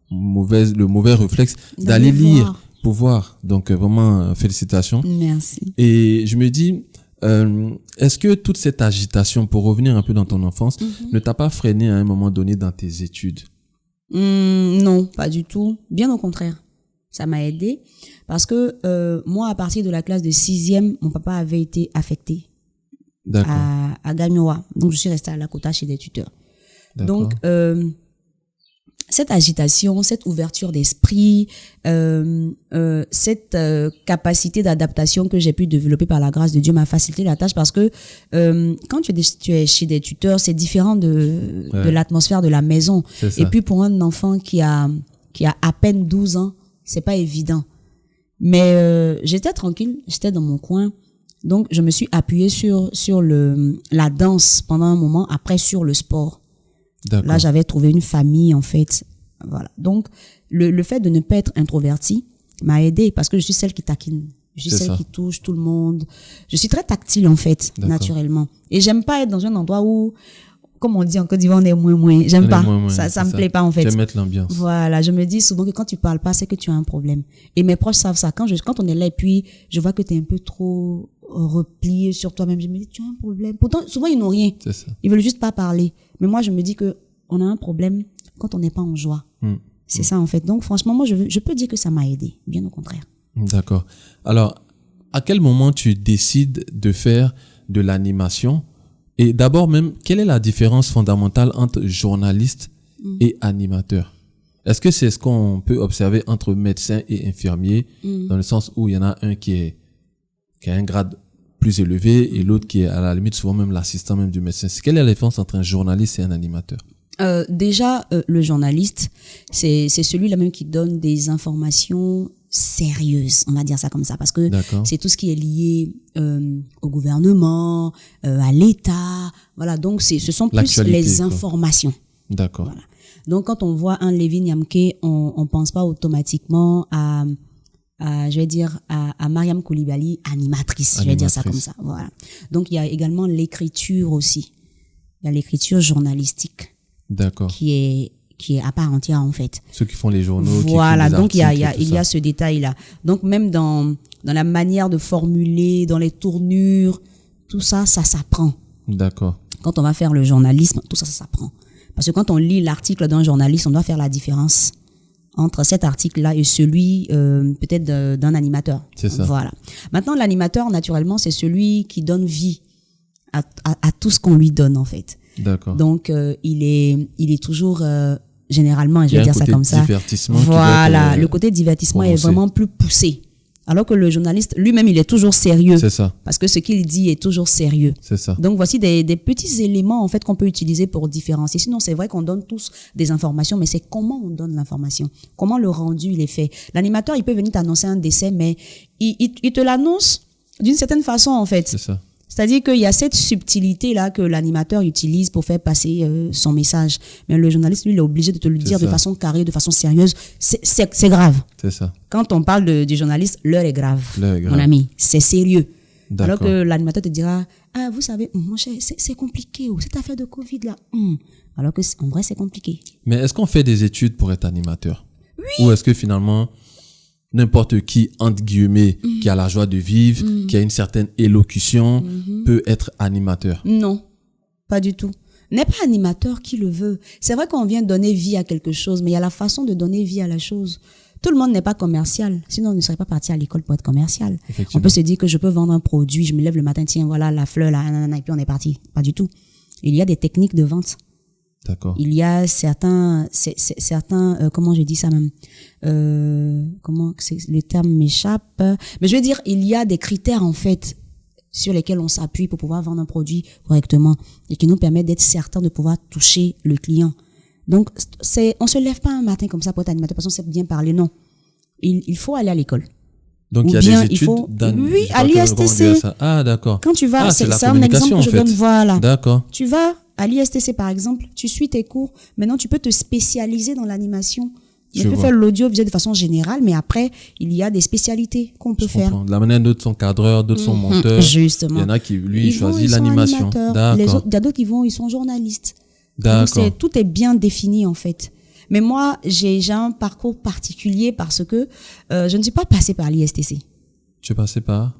mauvais réflexe d'aller lire pour voir. Donc, vraiment, félicitations. Merci. Et je me dis, est-ce que toute cette agitation, pour revenir un peu dans ton enfance, ne t'a pas freiné à un moment donné dans tes études? Non, pas du tout. Bien au contraire. Ça m'a aidé parce que moi, à partir de la classe de 6e, mon papa avait été affecté à Gagnoa. Donc, je suis restée à Lakota chez des tuteurs. Donc, cette agitation, cette ouverture d'esprit, cette capacité d'adaptation que j'ai pu développer par la grâce de Dieu m'a facilité la tâche parce que quand tu es chez des tuteurs, c'est différent de l'atmosphère de la maison. Et puis pour un enfant qui a à peine 12 ans, c'est pas évident. Mais j'étais tranquille, j'étais dans mon coin. Donc je me suis appuyée sur la danse pendant un moment, après sur le sport. D'accord. Là, j'avais trouvé une famille, en fait. Voilà. Donc, le fait de ne pas être introvertie m'a aidé parce que je suis celle qui taquine. Je suis celle qui touche tout le monde. Je suis très tactile, en fait, naturellement. Et j'aime pas être dans un endroit où, comme on dit en Côte d'Ivoire, on est moins. J'aime pas. Ça me plaît pas, en fait. J'aime mettre l'ambiance. Voilà. Je me dis souvent que quand tu parles pas, c'est que tu as un problème. Et mes proches savent ça. Quand on est là et puis, je vois que tu es un peu trop replié sur toi-même, je me dis, tu as un problème. Pourtant, souvent, ils n'ont rien. C'est ça. Ils veulent juste pas parler. Mais moi, je me dis que on a un problème quand on n'est pas en joie. C'est ça, en fait. Donc, franchement, moi, je peux dire que ça m'a aidé. Bien au contraire. D'accord. Alors, à quel moment tu décides de faire de l'animation? Et d'abord même, quelle est la différence fondamentale entre journaliste et animateur? Est-ce que c'est ce qu'on peut observer entre médecin et infirmier, dans le sens où il y en a un qui a un grade plus élevé et l'autre qui est à la limite souvent même l'assistant même du médecin? Quelle est la différence entre un journaliste et un animateur? Déjà, le journaliste, c'est celui-là même qui donne des informations sérieuses, on va dire ça comme ça, parce que c'est tout ce qui est lié au gouvernement, à l'État, voilà. Donc ce sont plus les informations. D'accord. Voilà. Donc quand on voit un Lévin Yamké, on pense pas automatiquement à je vais dire à Mariam Koulibaly, animatrice, je vais dire ça comme ça. Voilà. Donc il y a également l'écriture aussi. Il y a l'écriture journalistique. D'accord. Qui est à part entière, en fait. Ceux qui font les journaux. Voilà. Donc il y a ce détail-là. Donc même dans la manière de formuler, dans les tournures, tout ça s'apprend. D'accord. Quand on va faire le journalisme, tout ça s'apprend. Parce que quand on lit l'article d'un journaliste, on doit faire la différence entre cet article-là et celui peut-être d'un animateur. C'est ça. Voilà. Maintenant, l'animateur, naturellement, c'est celui qui donne vie à tout ce qu'on lui donne, en fait. D'accord. Donc, il est toujours généralement, je vais dire ça comme ça. Divertissement voilà, le côté divertissement est vraiment plus poussé. Alors que le journaliste, lui-même, il est toujours sérieux. C'est ça. Parce que ce qu'il dit est toujours sérieux. C'est ça. Donc, voici des petits éléments, en fait, qu'on peut utiliser pour différencier. Sinon, c'est vrai qu'on donne tous des informations, mais c'est comment on donne l'information. Comment le rendu, il est fait. L'animateur, il peut venir t'annoncer un décès, mais il te l'annonce d'une certaine façon, en fait. C'est ça. C'est-à-dire qu'il y a cette subtilité-là que l'animateur utilise pour faire passer son message. Mais le journaliste, lui, il est obligé de te le dire de façon carrée, de façon sérieuse. C'est grave. C'est ça. Quand on parle du journaliste, l'heure est grave, mon ami. C'est sérieux. Alors que l'animateur te dira, ah, vous savez, mon cher, c'est compliqué. Cette affaire de Covid, là. Alors que, en vrai, c'est compliqué. Mais est-ce qu'on fait des études pour être animateur? Oui. Ou est-ce que finalement, n'importe qui, entre guillemets, qui a la joie de vivre, qui a une certaine élocution, peut être animateur? Non, pas du tout. N'est pas animateur qui le veut. C'est vrai qu'on vient donner vie à quelque chose, mais il y a la façon de donner vie à la chose. Tout le monde n'est pas commercial. Sinon, on ne serait pas parti à l'école pour être commercial. On peut se dire que je peux vendre un produit, je me lève le matin, tiens, voilà la fleur, là, et puis on est parti. Pas du tout. Il y a des techniques de vente. D'accord. Il y a certains, comment je dis ça même, comment le terme m'échappe, mais je veux dire, il y a des critères en fait sur lesquels on s'appuie pour pouvoir vendre un produit correctement et qui nous permettent d'être certains de pouvoir toucher le client. Donc on se lève pas un matin comme ça pour être animateur parce qu'on sait bien parler, non. Il faut aller à l'école. Donc il y a des études oui, à l'ISTC. Ah d'accord. Quand tu vas, c'est un exemple que je donne, voilà. D'accord. Tu vas à l'ISTC par exemple, tu suis tes cours, maintenant tu peux te spécialiser dans l'animation. Tu peux faire l'audiovisuel de façon générale, mais après, il y a des spécialités qu'on peut faire. De la manière, d'autres sont cadreurs, d'autres sont monteurs. Justement. Il y en a qui, lui, choisit l'animation. D'accord. Les autres, il y a d'autres qui ils sont journalistes. D'accord. Donc tout est bien défini en fait. Mais moi, j'ai un parcours particulier parce que je ne suis pas passée par l'ISTC. Tu es passée par?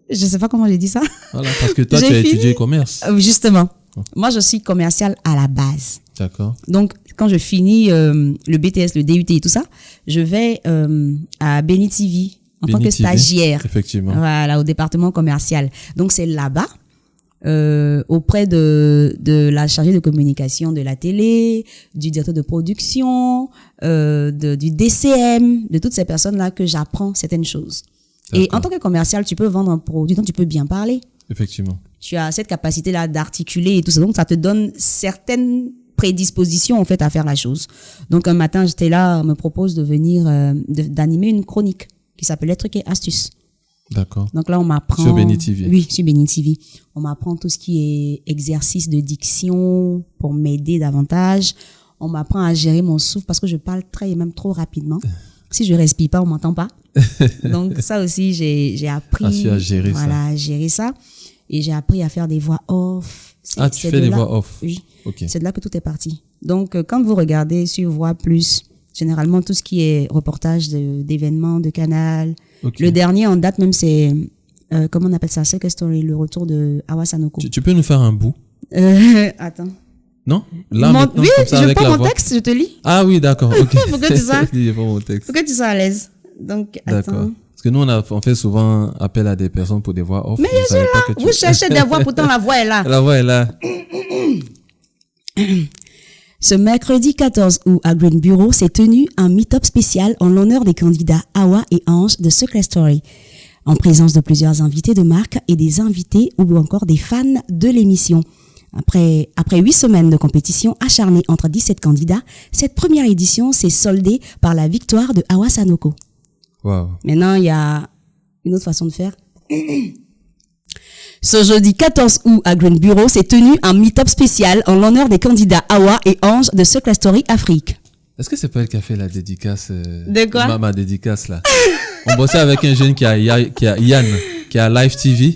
Je ne sais pas comment j'ai dit ça. Voilà, parce que toi, tu as étudié commerce. Justement. Moi, je suis commerciale à la base. D'accord. Donc, quand je finis le BTS, le DUT et tout ça, je vais à Beni TV en tant que stagiaire. Effectivement. Voilà, au département commercial. Donc, c'est là-bas, auprès de la chargée de communication de la télé, du directeur de production, du DCM, de toutes ces personnes-là que j'apprends certaines choses. Et en tant que commercial, tu peux vendre un produit dont tu peux bien parler. Effectivement. Tu as cette capacité-là d'articuler et tout ça. Donc, ça te donne certaines prédispositions, en fait, à faire la chose. Donc, un matin, j'étais là, on me propose de venir, d'animer une chronique qui s'appelait Trucs et Astuces. D'accord. Donc là, on m'apprend. Sur Beni TV. Oui, sur Beni TV. On m'apprend tout ce qui est exercice de diction pour m'aider davantage. On m'apprend à gérer mon souffle parce que je parle très et même trop rapidement. Si je respire pas, on m'entend pas. Donc, ça aussi, j'ai appris. À gérer ça. Voilà, gérer ça. Et j'ai appris à faire des voix off. Tu fais des voix off? Oui. Okay. C'est de là que tout est parti. Donc, quand vous regardez sur Voix Plus, généralement, tout ce qui est reportage d'événements, de Canal. Okay. Le dernier en date même, c'est, comment on appelle ça? Secret Story, le retour de Awa Sanoko. Tu peux nous faire un bout? Attends. Non? Là, maintenant, oui, comme ça, je prends mon texte, je te lis. Ah oui, d'accord. Okay. Faut que tu sois, mon texte. faut que tu sois à l'aise. Donc, attends. D'accord. Parce que nous, on fait souvent appel à des personnes pour des voix off. Mais je suis là. Vous cherchez des voix, pourtant la voix est là. La voix est là. Ce mercredi 14 août à Green Bureau s'est tenu un meet-up spécial en l'honneur des candidats Awa et Ange de Secret Story, en présence de plusieurs invités de marque et des invités ou encore des fans de l'émission. Après 8 semaines de compétition acharnée entre 17 candidats, cette première édition s'est soldée par la victoire de Awa Sanoko. Wow. Maintenant, il y a une autre façon de faire. Ce jeudi 14 août à Green Bureau s'est tenu un meet-up spécial en l'honneur des candidats Awa et Ange de Secret Story Afrique. Est-ce que c'est pas elle qui a fait la dédicace? De quoi? Ma dédicace là. On bossait avec un jeune qui a Yann, qui a Live TV.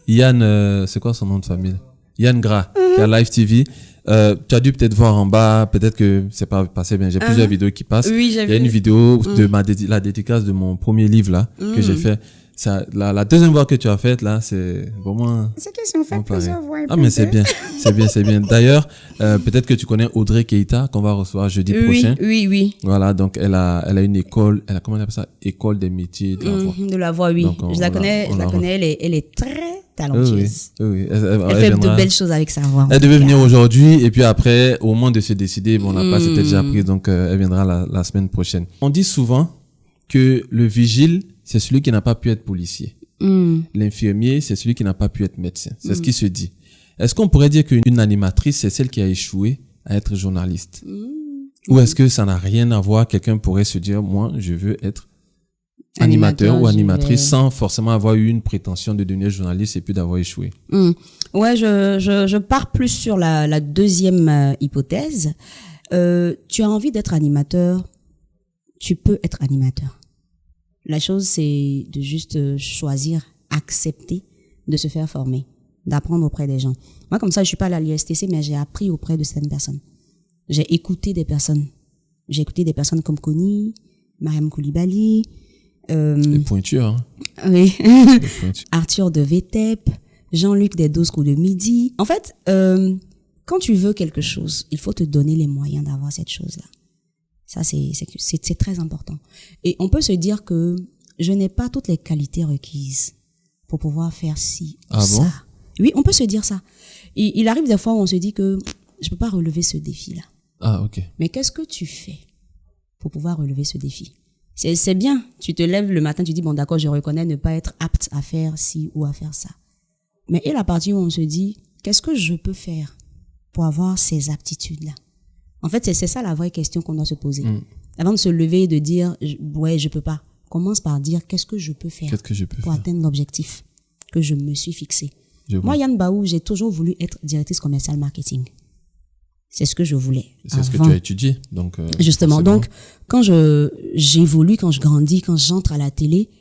Yann, c'est quoi son nom de famille? Yann Gras, qui a Live TV. Tu as dû peut-être voir en bas, peut-être que c'est pas passé bien. J'ai plusieurs vidéos qui passent. Oui, j'ai vu. Il y a une vidéo de la dédicace de mon premier livre là, que j'ai fait. la deuxième voix que tu as faite, là, c'est vraiment... C'est que si on fait plusieurs voix... Ah, mais c'est bien. C'est bien. D'ailleurs, peut-être que tu connais Audrey Keita, qu'on va recevoir jeudi prochain. Oui. Voilà, donc elle a une école, comment on appelle ça? École des métiers de la voix. De la voix, oui. Donc, je la connais, elle est très talentueuse. Oui. Elle fait de belles choses avec sa voix. Elle devait venir aujourd'hui, et puis après, au moment de se décider, bon, la place était déjà prise, donc elle viendra la semaine prochaine. On dit souvent que le vigile, c'est celui qui n'a pas pu être policier. L'infirmier, c'est celui qui n'a pas pu être médecin. C'est ce qui se dit. Est-ce qu'on pourrait dire qu'une animatrice, c'est celle qui a échoué à être journaliste? Ou est-ce que ça n'a rien à voir? Quelqu'un pourrait se dire, moi, je veux être animateur ou animatrice sans forcément avoir eu une prétention de devenir journaliste et puis d'avoir échoué. Ouais, je pars plus sur la deuxième hypothèse. Tu as envie d'être animateur, tu peux être animateur. La chose, c'est de juste choisir, accepter de se faire former, d'apprendre auprès des gens. Moi, comme ça, je suis pas allée à l'ISTC, mais j'ai appris auprès de certaines personnes. J'ai écouté des personnes. J'ai écouté des personnes comme Connie, Mariam Koulibaly, les pointures, hein. Oui. Arthur de VTEP, Jean-Luc des 12 coups de midi. En fait, quand tu veux quelque chose, il faut te donner les moyens d'avoir cette chose-là. Ça, c'est très important. Et on peut se dire que je n'ai pas toutes les qualités requises pour pouvoir faire ci ou ça. Bon? Oui, on peut se dire ça. Il arrive des fois où on se dit que je peux pas relever ce défi-là. Ah, ok. Mais qu'est-ce que tu fais pour pouvoir relever ce défi? C'est bien. Tu te lèves le matin, tu dis, bon, d'accord, je reconnais ne pas être apte à faire ci ou à faire ça. Mais et la partie où on se dit, qu'est-ce que je peux faire pour avoir ces aptitudes-là? En fait, c'est ça la vraie question qu'on doit se poser. Avant de se lever et de dire, ouais, je peux pas. Commence par dire, qu'est-ce que je peux faire pour atteindre l'objectif que je me suis fixé. Moi, Yann Baou, j'ai toujours voulu être directrice commerciale marketing. C'est ce que je voulais. C'est ce que tu as étudié. Donc, justement. Donc, quand j'évolue, quand je grandis, quand j'entre à la télé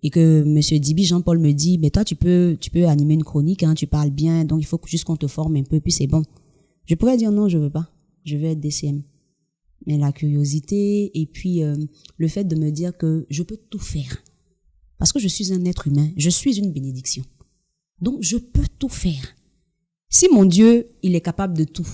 et que Monsieur Dibi, Jean-Paul me dit, mais toi, tu peux animer une chronique, hein, tu parles bien, donc il faut juste qu'on te forme un peu, puis c'est bon. Je pourrais dire non, je veux pas. Je veux être DCM. Mais la curiosité et puis le fait de me dire que je peux tout faire. Parce que je suis un être humain, je suis une bénédiction. Donc, je peux tout faire. Si mon Dieu, il est capable de tout,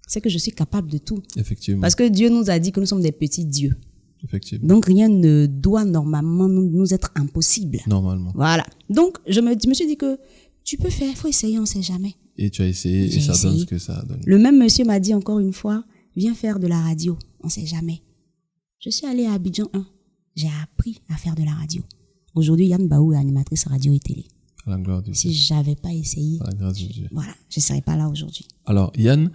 c'est que je suis capable de tout. Effectivement. Parce que Dieu nous a dit que nous sommes des petits dieux. Effectivement. Donc, rien ne doit normalement nous être impossible. Normalement. Voilà. Donc, je me suis dit que tu peux faire, il faut essayer, on ne sait jamais. Et tu as essayé et ça donne ce que ça a donné. Le même monsieur m'a dit encore une fois, viens faire de la radio, on ne sait jamais. Je suis allée à Abidjan 1, j'ai appris à faire de la radio. Aujourd'hui, Yann Baou est animatrice radio et télé. À la gloire de Dieu. Si j'avais pas essayé, à la grâce de Dieu. Voilà, je serais pas là aujourd'hui. Alors Yann,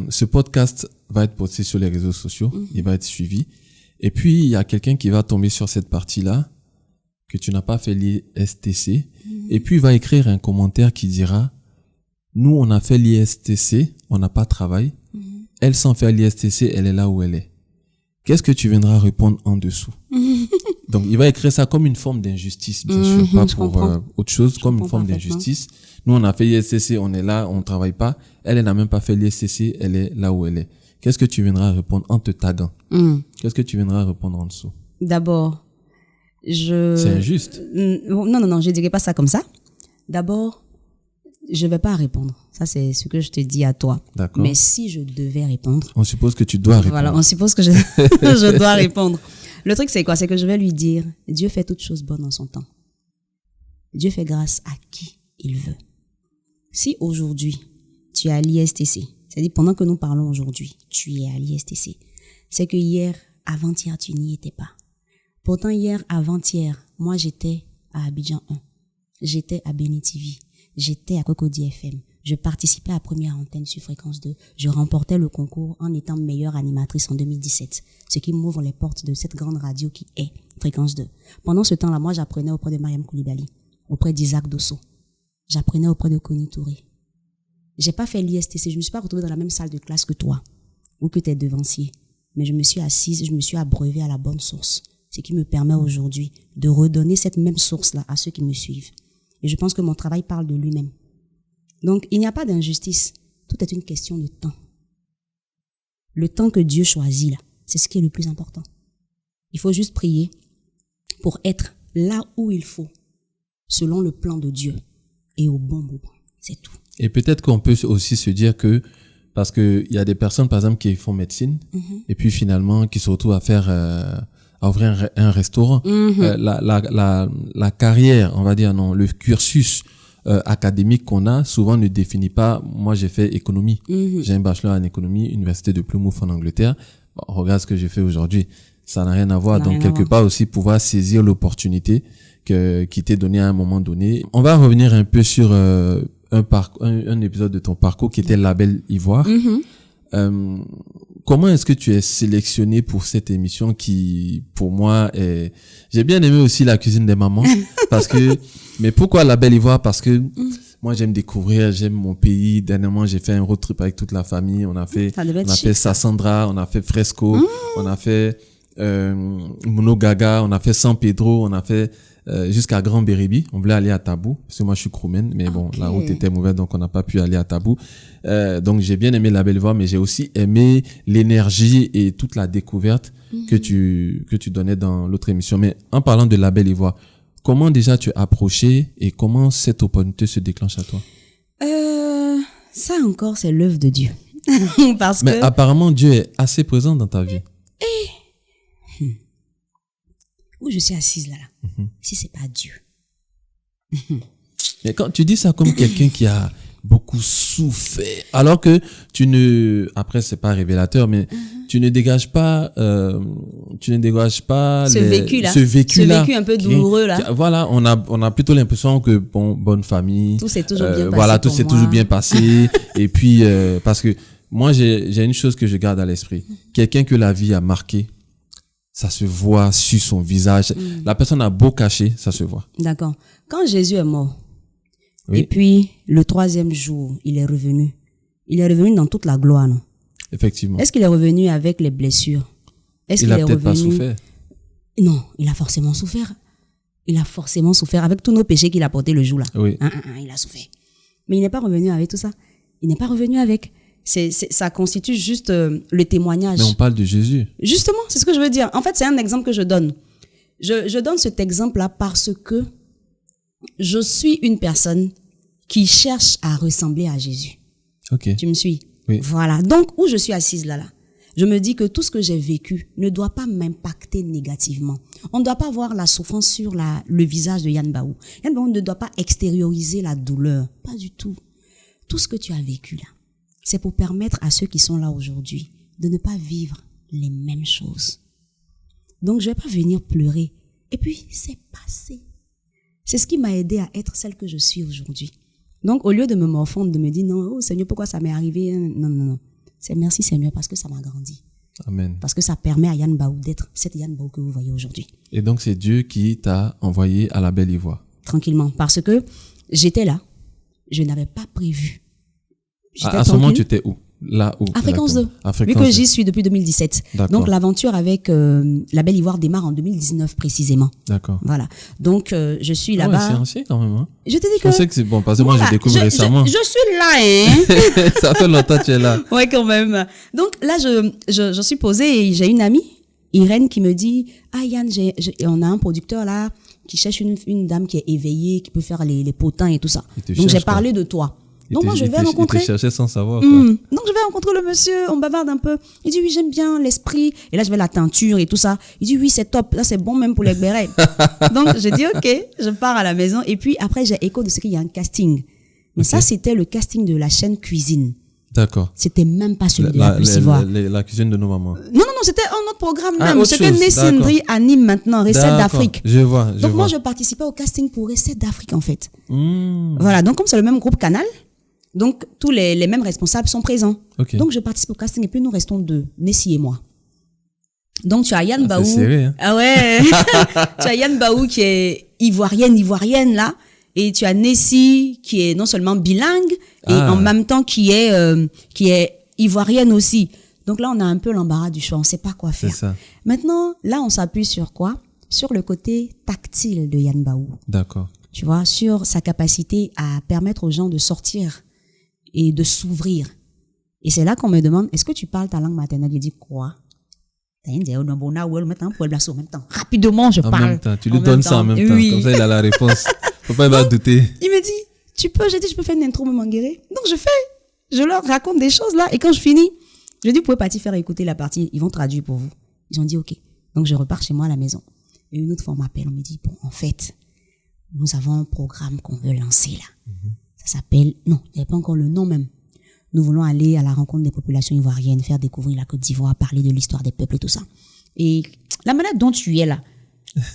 ce podcast va être posté sur les réseaux sociaux, il va être suivi. Et puis il y a quelqu'un qui va tomber sur cette partie-là que tu n'as pas fait l'ISTC, et puis il va écrire un commentaire qui dira: nous on a fait l'ISTC, on n'a pas travaillé. Elle sans faire l'ISTC, elle est là où elle est. Qu'est-ce que tu viendras répondre en dessous? Donc, il va écrire ça comme une forme d'injustice, bien sûr, pas pour autre chose, comme une forme d'injustice. Nous, on a fait l'ISTC, on est là, on travaille pas. Elle n'a même pas fait l'ISTC, elle est là où elle est. Qu'est-ce que tu viendras répondre en te taguant? Qu'est-ce que tu viendras répondre en dessous? D'abord, c'est injuste. Non, je dirais pas ça comme ça. D'abord, je vais pas répondre. Ça, c'est ce que je te dis à toi. D'accord. Mais si je devais répondre... On suppose que tu dois répondre. Voilà, on suppose que je dois répondre. Le truc, c'est quoi? C'est que je vais lui dire, Dieu fait toutes choses bonnes en son temps. Dieu fait grâce à qui il veut. Si aujourd'hui, tu es à l'ISTC, c'est-à-dire pendant que nous parlons aujourd'hui, tu es à l'ISTC, c'est que hier, avant-hier, tu n'y étais pas. Pourtant, hier, avant-hier, moi, j'étais à Abidjan 1. J'étais à Béni TV. J'étais à Cocody FM. Je participais à Première Antenne sur Fréquence 2. Je remportais le concours en étant meilleure animatrice en 2017. Ce qui m'ouvre les portes de cette grande radio qui est Fréquence 2. Pendant ce temps-là, moi, j'apprenais auprès de Mariam Koulibaly, auprès d'Isaac Dosso. J'apprenais auprès de Connie Touré. J'ai pas fait l'ISTC. Je me suis pas retrouvée dans la même salle de classe que toi ou que tes devanciers. Mais je me suis assise, je me suis abreuvée à la bonne source. Ce qui me permet aujourd'hui de redonner cette même source-là à ceux qui me suivent. Et je pense que mon travail parle de lui-même. Donc, il n'y a pas d'injustice. Tout est une question de temps. Le temps que Dieu choisit, là, c'est ce qui est le plus important. Il faut juste prier pour être là où il faut selon le plan de Dieu et au bon moment. C'est tout. Et peut-être qu'on peut aussi se dire que, parce que il y a des personnes, par exemple, qui font médecine, et puis finalement, qui se retrouvent à ouvrir un restaurant. La carrière, on va dire, non, le cursus académique qu'on a, souvent ne définit pas. Moi, j'ai fait économie. J'ai un bachelor en économie, Université de Plymouth en Angleterre. Bon, regarde ce que j'ai fait aujourd'hui. Ça n'a rien à voir. Donc, quelque part aussi, pouvoir saisir l'opportunité qui t'est donnée à un moment donné. On va revenir un peu sur un épisode de ton parcours qui était Label Ivoire. Comment est-ce que tu es sélectionné pour cette émission qui, pour moi, est... J'ai bien aimé aussi la cuisine des mamans parce que... Mais pourquoi Label Ivoire? Parce que moi, j'aime découvrir, j'aime mon pays. Dernièrement, j'ai fait un road trip avec toute la famille. On a fait Sassandra, on a fait Fresco, on a fait Monogaga, on a fait San Pedro, on a fait jusqu'à Grand Beribi. On voulait aller à Tabou parce que moi je suis Kroumen, mais bon, la route était mauvaise donc on n'a pas pu aller à Tabou. Donc j'ai bien aimé Label Ivoire, mais j'ai aussi aimé l'énergie et toute la découverte que tu donnais dans l'autre émission. Mais en parlant de Label Ivoire, comment déjà tu as approché et comment cette opportunité se déclenche à toi? Ça encore, c'est l'œuvre de Dieu. Mais apparemment Dieu est assez présent dans ta vie. Où je suis assise là. Si c'est pas Dieu. Mais quand tu dis ça comme quelqu'un qui a beaucoup souffert, alors que après c'est pas révélateur, mais tu ne dégages pas ce vécu là un peu douloureux là. Voilà, on a plutôt l'impression que bonne famille. Tout s'est toujours bien passé. Voilà, tout s'est toujours bien passé. Et puis parce que moi j'ai une chose que je garde à l'esprit. Quelqu'un que la vie a marqué, ça se voit sur son visage. La personne a beau cacher, ça se voit. D'accord. Quand Jésus est mort, et puis le 3e jour, il est revenu. Il est revenu dans toute la gloire, non? Effectivement. Est-ce qu'il est revenu avec les blessures? Il a peut-être pas souffert. Non, il a forcément souffert. Il a forcément souffert avec tous nos péchés qu'il a portés le jour là. Oui. Il a souffert. Mais il n'est pas revenu avec tout ça. Il n'est pas revenu avec... ça constitue juste le témoignage. Mais on parle de Jésus. Justement, c'est ce que je veux dire. En fait, c'est un exemple que je donne. Je donne cet exemple-là parce que je suis une personne qui cherche à ressembler à Jésus. Ok. Tu me suis? Oui. Voilà. Donc, où je suis assise là, je me dis que tout ce que j'ai vécu ne doit pas m'impacter négativement. On ne doit pas voir la souffrance sur le visage de Yann Baou. Yann Baou ne doit pas extérioriser la douleur. Pas du tout. Tout ce que tu as vécu là, c'est pour permettre à ceux qui sont là aujourd'hui de ne pas vivre les mêmes choses. Donc, je vais pas venir pleurer. Et puis, c'est passé. C'est ce qui m'a aidé à être celle que je suis aujourd'hui. Donc, au lieu de me morfondre, de me dire, non, oh Seigneur, pourquoi ça m'est arrivé? Non. C'est merci Seigneur parce que ça m'a grandi. Amen. Parce que ça permet à Yann Baou d'être cette Yann Baou que vous voyez aujourd'hui. Et donc, c'est Dieu qui t'a envoyé à Label Ivoire. Tranquillement. Parce que j'étais là. Je n'avais pas prévu. À ce moment, tu étais où? Là où? À Fréquence 2. Vu que j'y suis depuis 2017. D'accord. Donc, l'aventure avec Label Ivoire démarre en 2019 précisément. D'accord. Voilà. Donc, je suis là-bas. C'est ancien quand même. Hein? Je te dis que... Je sais que c'est bon, parce que moi, j'ai découvert récemment. Je suis là, hein. Ça fait longtemps que tu es là. Ouais, quand même. Donc, là, je suis posée et j'ai une amie, Irène, qui me dit, ah, Yann, on a un producteur là, qui cherche une dame qui est éveillée, qui peut faire les potins et tout ça. Donc, j'ai parlé de toi. Donc moi, je vais rencontrer... Il te cherchait sans savoir, quoi. Donc je vais rencontrer le monsieur, on bavarde un peu. Il dit, oui, j'aime bien l'esprit. Et là, je vais la teinture et tout ça. Il dit, oui, c'est top. Là, c'est bon même pour les bérets. Donc, je dis, ok, je pars à la maison. Et puis, après, j'ai écho de ce qu'il y a un casting. Mais ça, c'était le casting de la chaîne Cuisine. D'accord. C'était même pas celui de la Plus Ivoire. La cuisine de nos mamans. Non, c'était un autre programme même. Ce que Nessindri anime maintenant, Recettes d'Afrique. Je vois. Donc moi, je participais au casting pour Recettes d'Afrique, en fait. Voilà. Donc, comme c'est le même groupe Canal, donc tous les mêmes responsables sont présents. Okay. Donc, je participe au casting et puis nous restons deux, Nessie et moi. Donc, tu as Yann Baou. C'est serré, hein? Ah ouais. Tu as Yann Baou qui est ivoirienne là. Et tu as Nessie qui est non seulement bilingue et en même temps qui est ivoirienne aussi. Donc là, on a un peu l'embarras du choix. On ne sait pas quoi faire. C'est ça. Maintenant, là, on s'appuie sur quoi? Sur le côté tactile de Yann Baou. D'accord. Tu vois, sur sa capacité à permettre aux gens de sortir et de s'ouvrir. Et c'est là qu'on me demande, est-ce que tu parles ta langue maternelle? Je dis quoi? Rapidement, je parle. En même temps, tu lui donnes ça en même temps. Oui. Comme ça, il a la réponse. Faut pas avoir douté. Il me dit, j'ai dit, je peux faire une intro me manguer. Donc, je leur raconte des choses là. Et quand je finis, je dis, vous pouvez partir faire écouter la partie. Ils vont traduire pour vous. Ils ont dit, OK. Donc, je repars chez moi à la maison. Et une autre fois, on m'appelle. On me dit, bon, en fait, nous avons un programme qu'on veut lancer là. Ça s'appelle, non, il n'y avait pas encore le nom même. Nous voulons aller à la rencontre des populations ivoiriennes, faire découvrir la Côte d'Ivoire, parler de l'histoire des peuples et tout ça. Et la manière dont tu es là,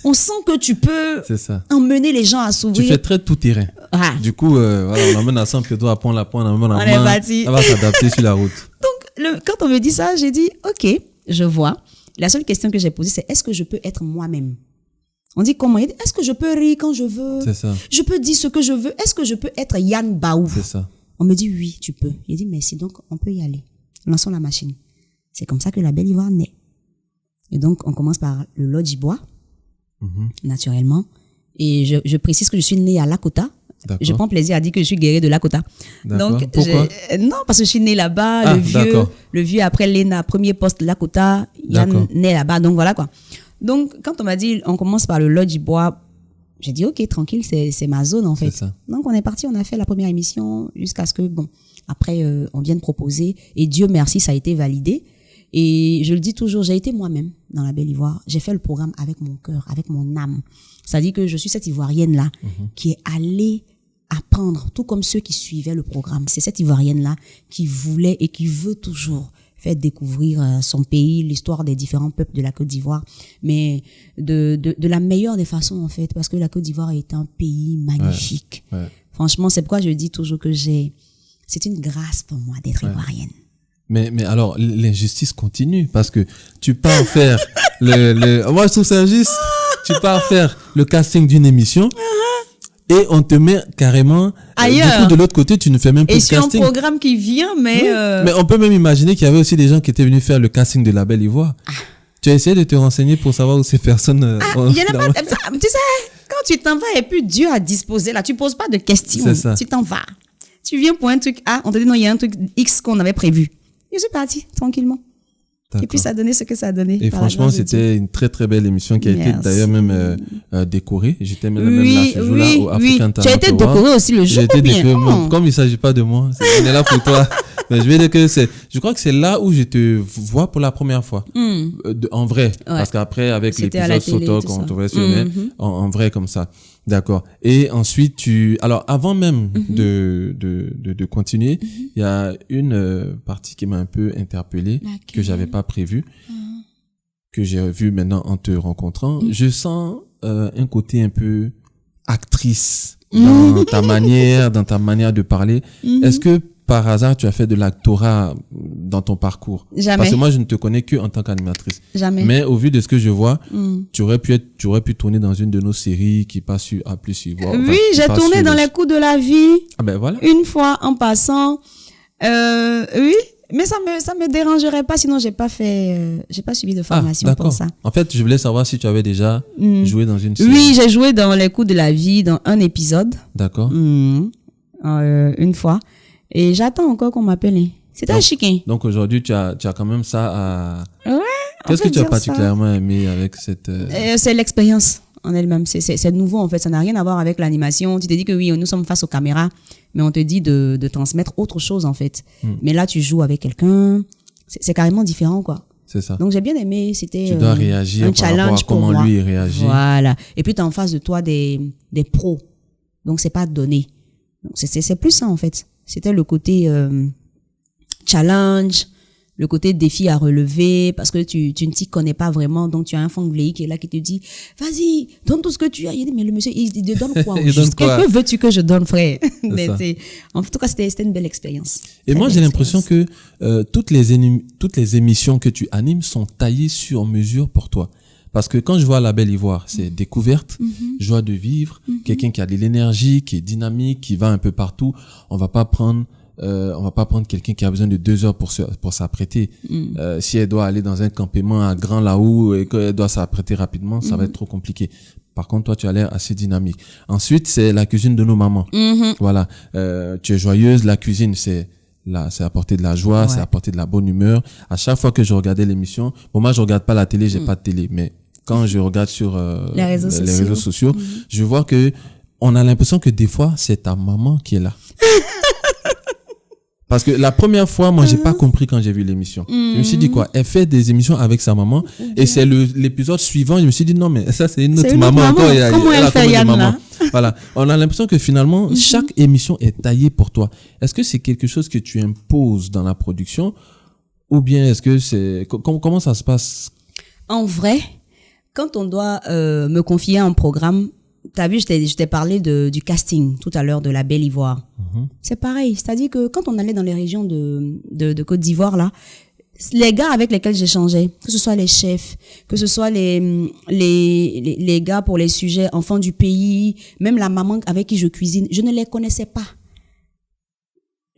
on sent que tu peux emmener les gens à s'ouvrir. Tu fais très tout terrain. Ah. Du coup, voilà, on emmène à 100 pieds droit, on apprend la main. On est parti. On va s'adapter sur la route. Donc, quand on me dit ça, j'ai dit, OK, je vois. La seule question que j'ai posée, c'est est-ce que je peux être moi-même? On dit comment? Est-ce que je peux rire quand je veux? C'est ça. Je peux dire ce que je veux? Est-ce que je peux être Yann Baou? C'est ça. On me dit oui, tu peux. J'ai dit merci, donc on peut y aller. Lançons la machine. C'est comme ça que la Belle Ivoire naît. Et donc, on commence par le Lodjibois, naturellement. Et je précise que je suis née à Lakota. Je prends plaisir à dire que je suis guerrier de Lakota. Donc, pourquoi? Non, parce que je suis née là-bas, le vieux après l'ENA, premier poste Lakota, Yann naît là-bas, donc voilà quoi. Donc, quand on m'a dit, on commence par le Lodjibois, j'ai dit, OK, tranquille, c'est ma zone, en fait. Donc, on est parti, on a fait la première émission jusqu'à ce que, bon, après, on vienne proposer. Et Dieu merci, ça a été validé. Et je le dis toujours, j'ai été moi-même dans la Belle Ivoire. J'ai fait le programme avec mon cœur, avec mon âme. C'est-à-dire que je suis cette Ivoirienne-là qui est allée apprendre, tout comme ceux qui suivaient le programme. C'est cette Ivoirienne-là qui voulait et qui veut toujours faire découvrir son pays, l'histoire des différents peuples de la Côte d'Ivoire, mais de la meilleure des façons, en fait, parce que la Côte d'Ivoire est un pays magnifique. Ouais. Franchement, c'est pourquoi je dis toujours que c'est une grâce pour moi d'être ivoirienne. Mais alors, l'injustice continue, parce que tu pars faire moi, je trouve ça injuste. Tu pars faire le casting d'une émission, et on te met carrément ailleurs. Du coup, de l'autre côté, tu ne fais même plus de casting. Et sur un programme qui vient, mais... Oui. Mais on peut même imaginer qu'il y avait aussi des gens qui étaient venus faire le casting de la Belle Ivoire. Tu as essayé de te renseigner pour savoir où ces personnes... il y en a pas... Tu sais, quand tu t'en vas, il n'y a plus Dieu à disposer là. Tu ne poses pas de questions. C'est ça. Tu t'en vas. Tu viens pour un truc A, on te dit non, il y a un truc X qu'on avait prévu. Je suis partie, tranquillement. D'accord. Et puis ça a donné ce que ça a donné. Et franchement, c'était une très très belle émission qui a été d'ailleurs même décorée. J'étais même là ce jour-là au African Talent. Tu as été décoré aussi le jour. J'ai été décoré. Comme il ne s'agit pas de moi, on est là pour toi. Mais je vais dire que je crois que c'est là où je te vois pour la première fois. En vrai. Ouais. Parce qu'après, avec l'épisode Soto qu'on te visionnait, en vrai comme ça. D'accord. Et ensuite, alors, avant même de continuer, il y a une partie qui m'a un peu interpellé, que j'avais pas prévue, que j'ai vu maintenant en te rencontrant. Je sens un côté un peu actrice dans ta manière de parler. Est-ce que par hasard, tu as fait de l'actorat dans ton parcours? Jamais. Parce que moi, je ne te connais que en tant qu'animatrice. Jamais. Mais au vu de ce que je vois, tu aurais pu tourner dans une de nos séries qui passe sur A+, Ivoire. Oui, j'ai tourné dans Les Coups de la vie. Ah ben voilà. Une fois en passant. Oui, mais ça me dérangerait pas, sinon j'ai pas suivi de formation pour ça. En fait, je voulais savoir si tu avais déjà joué dans une série. Oui, j'ai joué dans Les Coups de la vie, dans un épisode. D'accord. Une fois. Et j'attends encore qu'on m'appelle. C'était un chiquin. Donc aujourd'hui, tu as quand même ça à... Ouais. Qu'est-ce que tu as particulièrement aimé avec cette... C'est l'expérience en elle-même. C'est nouveau en fait. Ça n'a rien à voir avec l'animation. Tu te dis que oui, nous sommes face aux caméras, mais on te dit de transmettre autre chose en fait. Mais là, tu joues avec quelqu'un. C'est carrément différent quoi. C'est ça. Donc j'ai bien aimé. C'était tu dois réagir un challenge pour moi. Comment lui réagit. Voilà. Et puis tu as en face de toi des pros. Donc c'est pas donné. Donc c'est plus ça en fait. C'était le côté challenge, le côté défi à relever, parce que tu ne t'y connais pas vraiment, donc tu as un Fangléi qui est là qui te dit « Vas-y, donne tout ce que tu as ». Il dit « Mais le monsieur, il te donne quoi au juste? Que veux-tu que je donne, frère ?» En tout cas, c'était une belle expérience. Et moi, j'ai l'impression que toutes les émissions que tu animes sont taillées sur mesure pour toi. Parce que quand je vois la Belle Ivoire, c'est découverte, joie de vivre, quelqu'un qui a de l'énergie, qui est dynamique, qui va un peu partout. On va pas prendre quelqu'un qui a besoin de 2 heures pour s'apprêter. Si elle doit aller dans un campement à Grand Laou et qu'elle doit s'apprêter rapidement, ça va être trop compliqué. Par contre, toi, tu as l'air assez dynamique. Ensuite, c'est la cuisine de nos mamans. Voilà. Tu es joyeuse, la cuisine, c'est apporter de la joie, c'est apporter de la bonne humeur. À chaque fois que je regardais l'émission, bon, moi, je regarde pas la télé, j'ai pas de télé, mais quand je regarde sur les réseaux sociaux, je vois que on a l'impression que des fois, c'est ta maman qui est là. Parce que la première fois, moi, j'ai pas compris quand j'ai vu l'émission. Je me suis dit quoi? Elle fait des émissions avec sa maman et c'est l'épisode suivant. Je me suis dit non, mais ça, c'est une autre maman encore. Comment elle fait Yann là? Voilà. On a l'impression que finalement, chaque émission est taillée pour toi. Est-ce que c'est quelque chose que tu imposes dans la production ou bien est-ce que c'est, comment ça se passe? En vrai, quand on doit me confier un programme, t'as vu, je t'ai parlé du casting tout à l'heure de la Belle Ivoire. C'est pareil, c'est-à-dire que quand on allait dans les régions de Côte d'Ivoire là, les gars avec lesquels j'échangeais, que ce soit les chefs, que ce soit les gars pour les sujets enfants du pays, même la maman avec qui je cuisine, je ne les connaissais pas.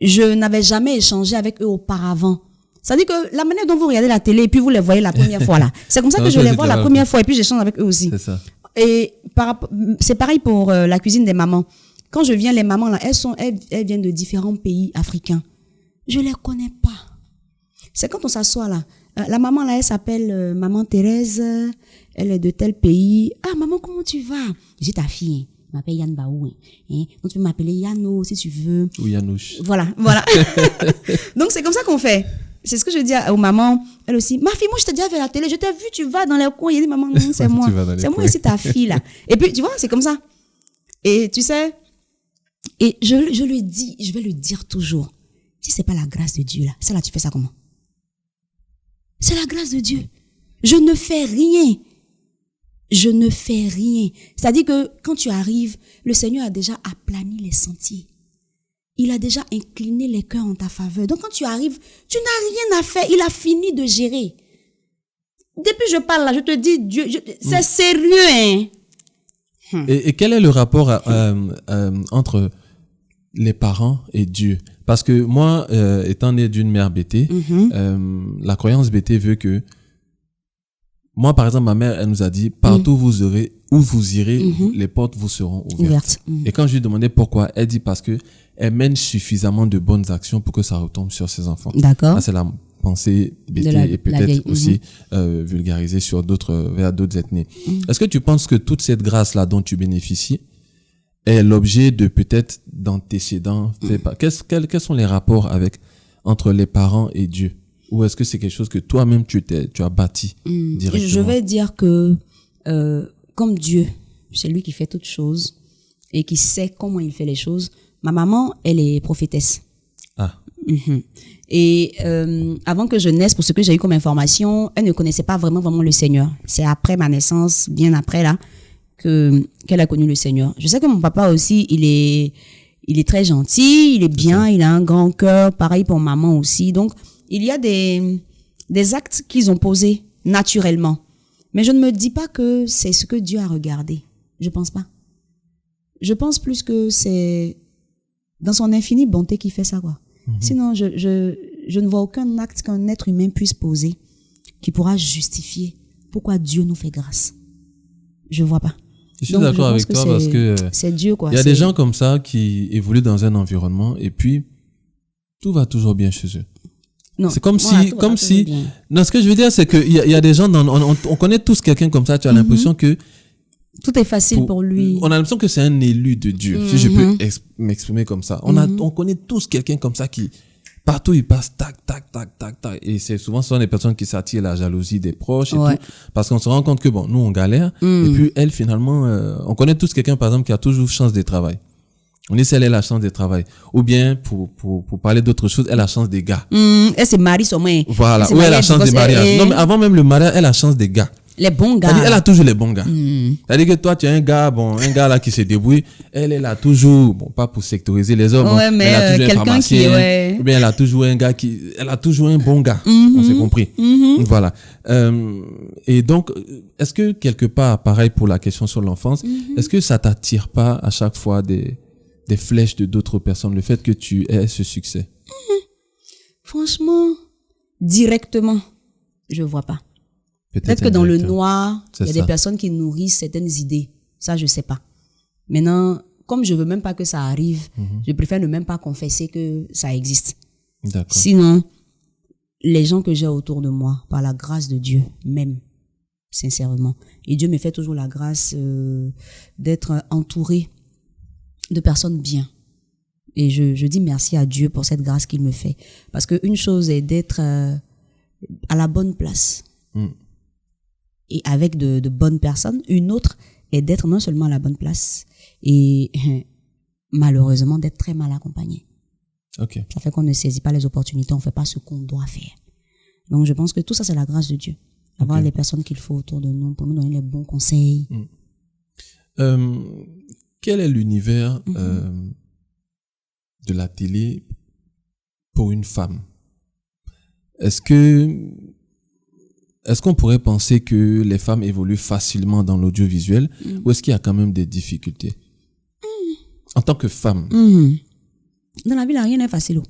Je n'avais jamais échangé avec eux auparavant. C'est-à-dire que la manière dont vous regardez la télé et puis vous les voyez la première fois là, c'est comme ça que je les vois la première fois et puis j'échange avec eux aussi. C'est ça. Et c'est pareil pour la cuisine des mamans. Quand je viens, les mamans là, elles viennent de différents pays africains. Je les connais pas. C'est quand on s'assoit là. La maman là, elle s'appelle maman Thérèse. Elle est de tel pays. Ah maman, comment tu vas? Je suis ta fille. Je m'appelle Yann Baou. Hein? Donc tu peux m'appeler Yano si tu veux. Ou Yanouche. Voilà. Donc c'est comme ça qu'on fait. C'est ce que je dis aux mamans. Elle aussi. Ma fille, moi, je t'ai déjà vu à la télé. Je t'ai vu, tu vas dans les coins. Il dit, maman, non, c'est moi. C'est moi ici, ta fille, là. Et puis, tu vois, c'est comme ça. Et tu sais, et je lui dis, je vais le dire toujours. Si c'est pas la grâce de Dieu, là, ça là, tu fais ça comment? C'est la grâce de Dieu. Je ne fais rien. Je ne fais rien. C'est-à-dire que quand tu arrives, le Seigneur a déjà aplani les sentiers. Il a déjà incliné les cœurs en ta faveur. Donc, quand tu arrives, tu n'as rien à faire. Il a fini de gérer. Depuis je parle là, je te dis, Dieu, c'est sérieux, hein. Et quel est le rapport entre les parents et Dieu? Parce que moi, étant né d'une mère bété, la croyance bété veut que, moi, par exemple, ma mère, elle nous a dit, partout où vous irez, les portes vous seront ouvertes. Et quand je lui demandais pourquoi, elle dit parce que elle mène suffisamment de bonnes actions pour que ça retombe sur ses enfants. D'accord. Ça, c'est la pensée bété et peut-être aussi vulgarisée vers d'autres ethnies. Est-ce que tu penses que toute cette grâce-là dont tu bénéficies est l'objet de peut-être d'antécédents? Quels sont les rapports entre les parents et Dieu? Ou est-ce que c'est quelque chose que toi-même tu as bâti directement? Je vais dire que comme Dieu, c'est lui qui fait toutes choses et qui sait comment il fait les choses. Ma maman, elle est prophétesse. Ah. Et avant que je naisse, pour ce que j'ai eu comme information, elle ne connaissait pas vraiment le Seigneur. C'est après ma naissance, bien après là, qu'elle a connu le Seigneur. Je sais que mon papa aussi, il est très gentil, il est bien, il a un grand cœur, pareil pour maman aussi. Donc, il y a des actes qu'ils ont posés naturellement. Mais je ne me dis pas que c'est ce que Dieu a regardé. Je pense pas. Je pense plus que c'est dans son infinie bonté qu'il fait ça, quoi. Sinon, je ne vois aucun acte qu'un être humain puisse poser qui pourra justifier pourquoi Dieu nous fait grâce. Je vois pas. Je suis d'accord avec toi parce que c'est Dieu, quoi. Il y a des gens comme ça qui évoluent dans un environnement et puis tout va toujours bien chez eux. Non, c'est comme si non, ce que je veux dire, c'est que il y a des gens on connaît tous quelqu'un comme ça, tu as l'impression que tout est facile pour lui. On a l'impression que c'est un élu de Dieu, si je peux m'exprimer comme ça. On connaît tous quelqu'un comme ça qui, partout il passe, tac. Et ce sont des personnes qui s'attirent la jalousie des proches et tout. Parce qu'on se rend compte que bon, nous on galère. Et puis elle, finalement, on connaît tous quelqu'un, par exemple, qui a toujours chance de travail. On dit si elle a la chance de travail. Ou bien, pour parler d'autre chose, elle a la chance des gars. Elle se marie sur moi. Voilà. Ou elle a la chance des mariages. Non, mais avant même le mariage, elle a la chance des gars. Les bons gars. Elle a toujours les bons gars. C'est-à-dire que toi, tu as un gars là qui se débrouille. Elle a toujours, bon, pas pour sectoriser les hommes, ouais, mais elle a toujours un pharmacien. Ou bien elle a toujours un bon gars. On s'est compris. Voilà. Et donc, est-ce que quelque part, pareil pour la question sur l'enfance, est-ce que ça t'attire pas à chaque fois des flèches de d'autres personnes, le fait que tu aies ce succès? Franchement, directement, je vois pas. Peut-être que dans le noir, il y a des personnes qui nourrissent certaines idées. Ça, je sais pas. Maintenant, comme je veux même pas que ça arrive, je préfère ne même pas confesser que ça existe. D'accord. Sinon, les gens que j'ai autour de moi, par la grâce de Dieu, même, sincèrement. Et Dieu me fait toujours la grâce d'être entouré de personnes bien. Et je dis merci à Dieu pour cette grâce qu'il me fait. Parce qu'une chose est d'être à la bonne place et avec de bonnes personnes. Une autre est d'être non seulement à la bonne place et malheureusement d'être très mal accompagné. Okay. Ça fait qu'on ne saisit pas les opportunités, on ne fait pas ce qu'on doit faire. Donc je pense que tout ça, c'est la grâce de Dieu. Avoir les personnes qu'il faut autour de nous pour nous donner les bons conseils. Quel est l'univers de la télé pour une femme? Est-ce qu'on pourrait penser que les femmes évoluent facilement dans l'audiovisuel ou est-ce qu'il y a quand même des difficultés en tant que femme? Dans la vie, rien n'est facile.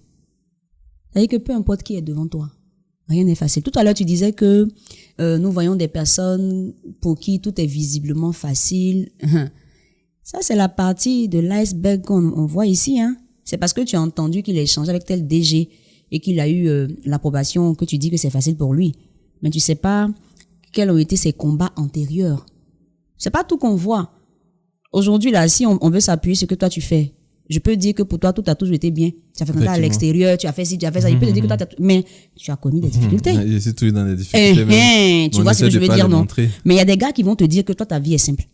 C'est-à-dire que peu importe qui est devant toi, rien n'est facile. Tout à l'heure, tu disais que nous voyons des personnes pour qui tout est visiblement facile. Ça, c'est la partie de l'iceberg qu'on voit ici. C'est parce que tu as entendu qu'il a échangé avec tel DG et qu'il a eu l'approbation que tu dis que c'est facile pour lui. Mais tu sais pas quels ont été ses combats antérieurs. C'est pas tout qu'on voit. Aujourd'hui, là, si on veut s'appuyer sur ce que toi tu fais, je peux dire que pour toi, tout a toujours été bien. Tu as fait comme ça à l'extérieur, tu as fait ci, tu as fait ça. Je peux te dire que toi, mais tu as connu des difficultés. Je suis toujours dans des difficultés. Tu vois ce que je veux dire, non? Mais il y a des gars qui vont te dire que toi, ta vie est simple.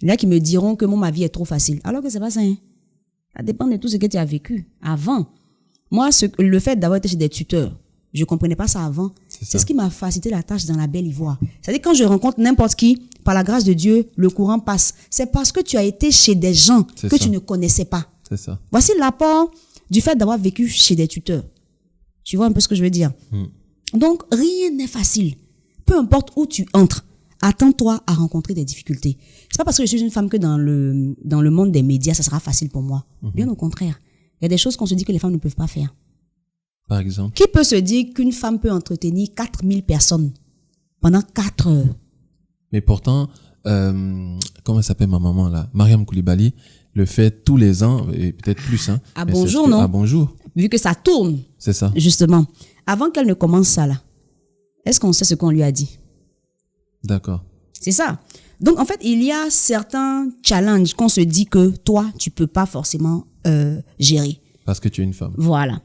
Il y a qui me diront que ma vie est trop facile. Alors que c'est pas ça. Ça dépend de tout ce que tu as vécu avant. Moi, le fait d'avoir été chez des tuteurs, je comprenais pas ça avant. C'est ce qui m'a facilité la tâche dans la Belle Ivoire. C'est-à-dire quand je rencontre n'importe qui, par la grâce de Dieu, le courant passe. C'est parce que tu as été chez des gens que tu ne connaissais pas. C'est ça. Voici l'apport du fait d'avoir vécu chez des tuteurs. Tu vois un peu ce que je veux dire? Donc, rien n'est facile. Peu importe où tu entres, attends-toi à rencontrer des difficultés. C'est pas parce que je suis une femme que dans le monde des médias, ça sera facile pour moi. Bien au contraire. Il y a des choses qu'on se dit que les femmes ne peuvent pas faire. Par exemple? Qui peut se dire qu'une femme peut entretenir 4000 personnes pendant 4 heures? Mais pourtant, comment s'appelle ma maman là? Mariam Koulibaly le fait tous les ans, et peut-être plus. À Bonjour, non? À Bonjour. Vu que ça tourne. C'est ça. Justement. Avant qu'elle ne commence ça là, est-ce qu'on sait ce qu'on lui a dit? D'accord. C'est ça. Donc, en fait, il y a certains challenges qu'on se dit que toi, tu peux pas forcément gérer. Parce que tu es une femme. Voilà.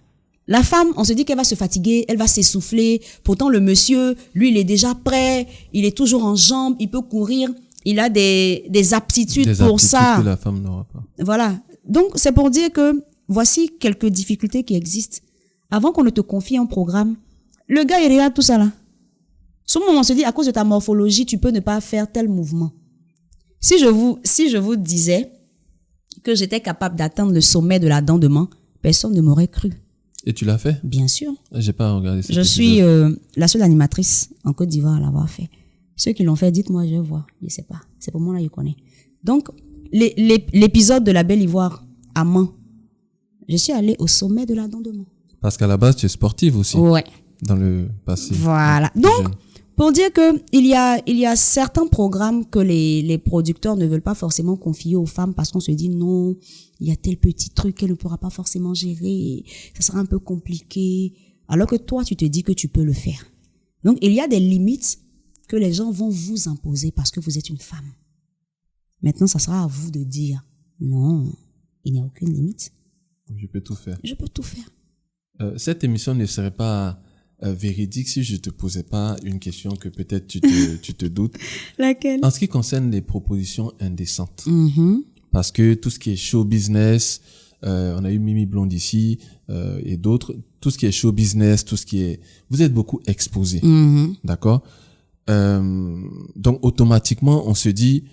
La femme, on se dit qu'elle va se fatiguer, elle va s'essouffler. Pourtant, le monsieur, lui, il est déjà prêt, il est toujours en jambes, il peut courir, il a des aptitudes pour ça. Que la femme n'aura pas. Voilà. Donc, c'est pour dire que voici quelques difficultés qui existent. Avant qu'on ne te confie un programme, le gars, il regarde tout ça là. Souvent, on se dit, à cause de ta morphologie, tu peux ne pas faire tel mouvement. Si je vous disais que j'étais capable d'atteindre le sommet de la dent de main, personne ne m'aurait cru. Et tu l'as fait? Bien sûr. J'ai pas regardé cet Je suis la seule animatrice en Côte d'Ivoire à l'avoir fait. Ceux qui l'ont fait, dites-moi, je vois. Je sais pas. C'est pour moi là, je connais. Donc, l'épisode de la Belle Ivoire à Mans, je suis allée au sommet de la dent de main. Parce qu'à la base, tu es sportive aussi. Ouais. Dans le passé. Voilà. Donc, pour dire que il y a certains programmes que les producteurs ne veulent pas forcément confier aux femmes parce qu'on se dit non, il y a tel petit truc qu'elle ne pourra pas forcément gérer, ça sera un peu compliqué, alors que toi tu te dis que tu peux le faire. Donc il y a des limites que les gens vont vous imposer parce que vous êtes une femme. Maintenant, ça sera à vous de dire non, il n'y a aucune limite. Je peux tout faire. Je peux tout faire. Cette émission ne serait pas véridique si je te posais pas une question que peut-être tu te doutes. Laquelle? En ce qui concerne les propositions indécentes. Parce que tout ce qui est show business, on a eu Mimi Blonde ici et d'autres, tout ce qui est show business, tout ce qui est... Vous êtes beaucoup exposés, d'accord? Donc automatiquement, on se dit,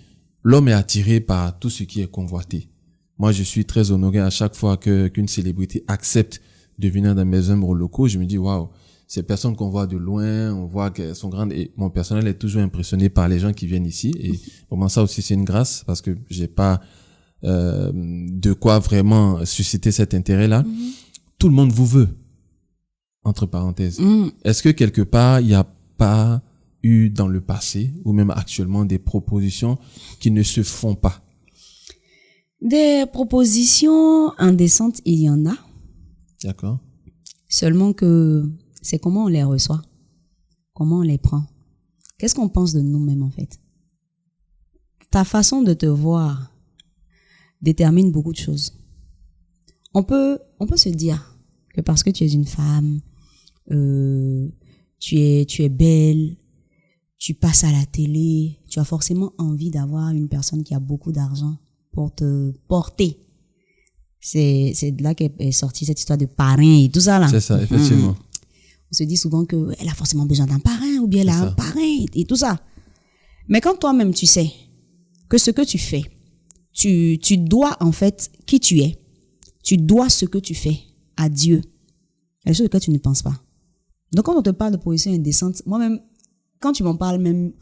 l'homme est attiré par tout ce qui est convoité. Moi, je suis très honoré à chaque fois qu'une célébrité accepte de venir dans mes œuvres locaux. Je me dis, waouh, ces personnes qu'on voit de loin, on voit qu'elles sont grandes et mon personnel est toujours impressionné par les gens qui viennent ici. Et vraiment, ça aussi, c'est une grâce parce que j'ai pas de quoi vraiment susciter cet intérêt-là. Tout le monde vous veut, entre parenthèses. Est-ce que quelque part, il n'y a pas eu dans le passé ou même actuellement des propositions qui ne se font pas? Des propositions indécentes, il y en a. D'accord. Seulement que c'est comment on les reçoit, comment on les prend. Qu'est-ce qu'on pense de nous-mêmes en fait? Ta façon de te voir, détermine beaucoup de choses. On peut se dire que parce que tu es une femme, tu es belle, tu passes à la télé, tu as forcément envie d'avoir une personne qui a beaucoup d'argent pour te porter. C'est de là qu'est sortie cette histoire de parrain et tout ça là. C'est ça, effectivement. On se dit souvent qu'elle a forcément besoin d'un parrain ou bien elle a un parrain et tout ça. Mais quand toi-même tu sais que ce que tu fais, tu dois en fait qui tu es, tu dois ce que tu fais à Dieu. Il y a des choses que tu ne penses pas. Donc quand on te parle de position indécente, moi-même, quand tu m'en parles même,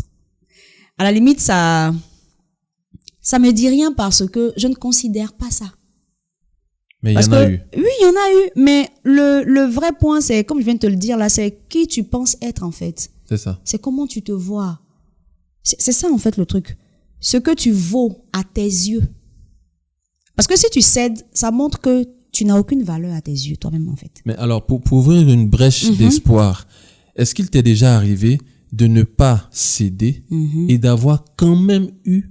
à la limite, ça me dit rien parce que je ne considère pas ça. Mais il y en a eu. Oui, il y en a eu. Mais le vrai point, c'est, comme je viens de te le dire là, c'est qui tu penses être en fait. C'est ça. C'est comment tu te vois. C'est ça en fait le truc. Ce que tu vaux à tes yeux. Parce que si tu cèdes, ça montre que tu n'as aucune valeur à tes yeux toi-même en fait. Mais alors, pour ouvrir une brèche d'espoir, est-ce qu'il t'est déjà arrivé de ne pas céder et d'avoir quand même eu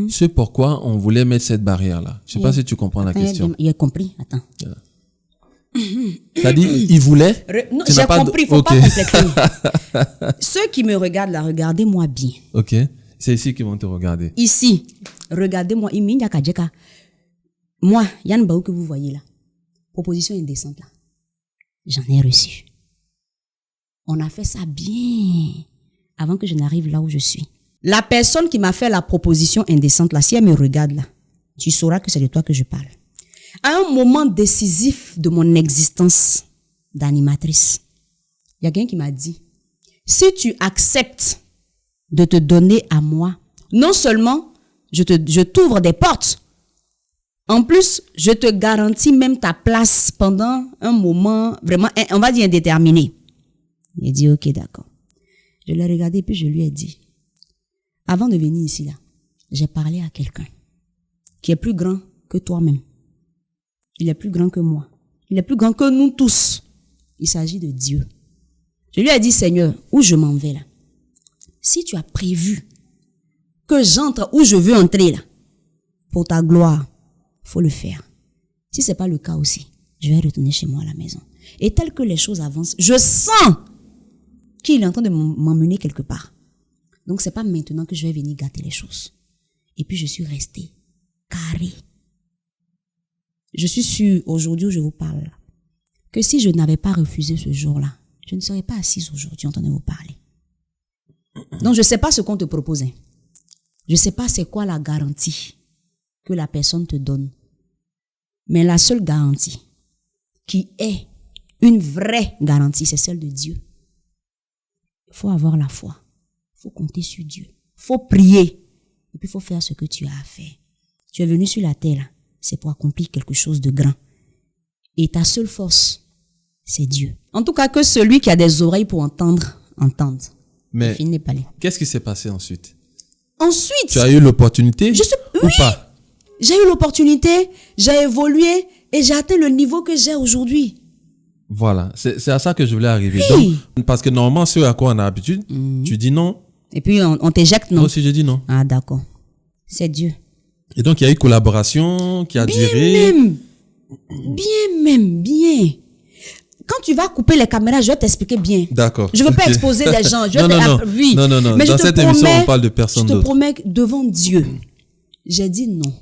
ce pourquoi on voulait mettre cette barrière-là? Je sais pas si tu comprends la question. Il a compris, attends. T'as dit, il voulait? Non, j'ai compris, faut pas compléter. Ceux qui me regardent là, regardez-moi bien. Ok, c'est ici qu'ils vont te regarder. Ici, regardez-moi. Moi, Yann Baou que vous voyez là, proposition indécente là, j'en ai reçu. On a fait ça bien avant que je n'arrive là où je suis. La personne qui m'a fait la proposition indécente là, si elle me regarde là, tu sauras que c'est de toi que je parle. À un moment décisif de mon existence d'animatrice, il y a quelqu'un qui m'a dit, si tu acceptes de te donner à moi, non seulement je t'ouvre des portes, en plus, je te garantis même ta place pendant un moment vraiment, on va dire indéterminé. Il a dit, ok, d'accord. Je l'ai regardé puis je lui ai dit, avant de venir ici là, j'ai parlé à quelqu'un qui est plus grand que toi-même. Il est plus grand que moi. Il est plus grand que nous tous. Il s'agit de Dieu. Je lui ai dit, Seigneur, où je m'en vais là? Si tu as prévu que j'entre où je veux entrer là, pour ta gloire, faut le faire. Si c'est pas le cas aussi, je vais retourner chez moi à la maison. Et tel que les choses avancent, je sens qu'il est en train de m'emmener quelque part. Donc c'est pas maintenant que je vais venir gâter les choses. Et puis je suis restée carrée. Je suis sûre, aujourd'hui où je vous parle, que si je n'avais pas refusé ce jour-là, je ne serais pas assise aujourd'hui en train de vous parler. Donc je sais pas ce qu'on te proposait. Je sais pas c'est quoi la garantie que la personne te donne. Mais la seule garantie qui est une vraie garantie, c'est celle de Dieu. Il faut avoir la foi. Il faut compter sur Dieu. Il faut prier. Et puis il faut faire ce que tu as à faire. Tu es venu sur la terre, là, c'est pour accomplir quelque chose de grand. Et ta seule force, c'est Dieu. En tout cas, que celui qui a des oreilles pour entendre, entende. Mais n'est pas là. Qu'est-ce qui s'est passé ensuite? Ensuite, tu as eu l'opportunité ou pas? J'ai eu l'opportunité, j'ai évolué et j'ai atteint le niveau que j'ai aujourd'hui. Voilà, c'est à ça que je voulais arriver. Oui. Donc, parce que normalement, ce à quoi on a l'habitude, tu dis non. Et puis on t'éjecte, non? Moi aussi, je dis non. Ah, d'accord. C'est Dieu. Et donc, il y a eu collaboration qui a duré. Bien. Quand tu vas couper les caméras, je vais t'expliquer bien. D'accord. Je ne veux pas exposer des gens. Non. Mais dans cette émission, on parle de personne d'autre. Je te promets que devant Dieu, j'ai dit non.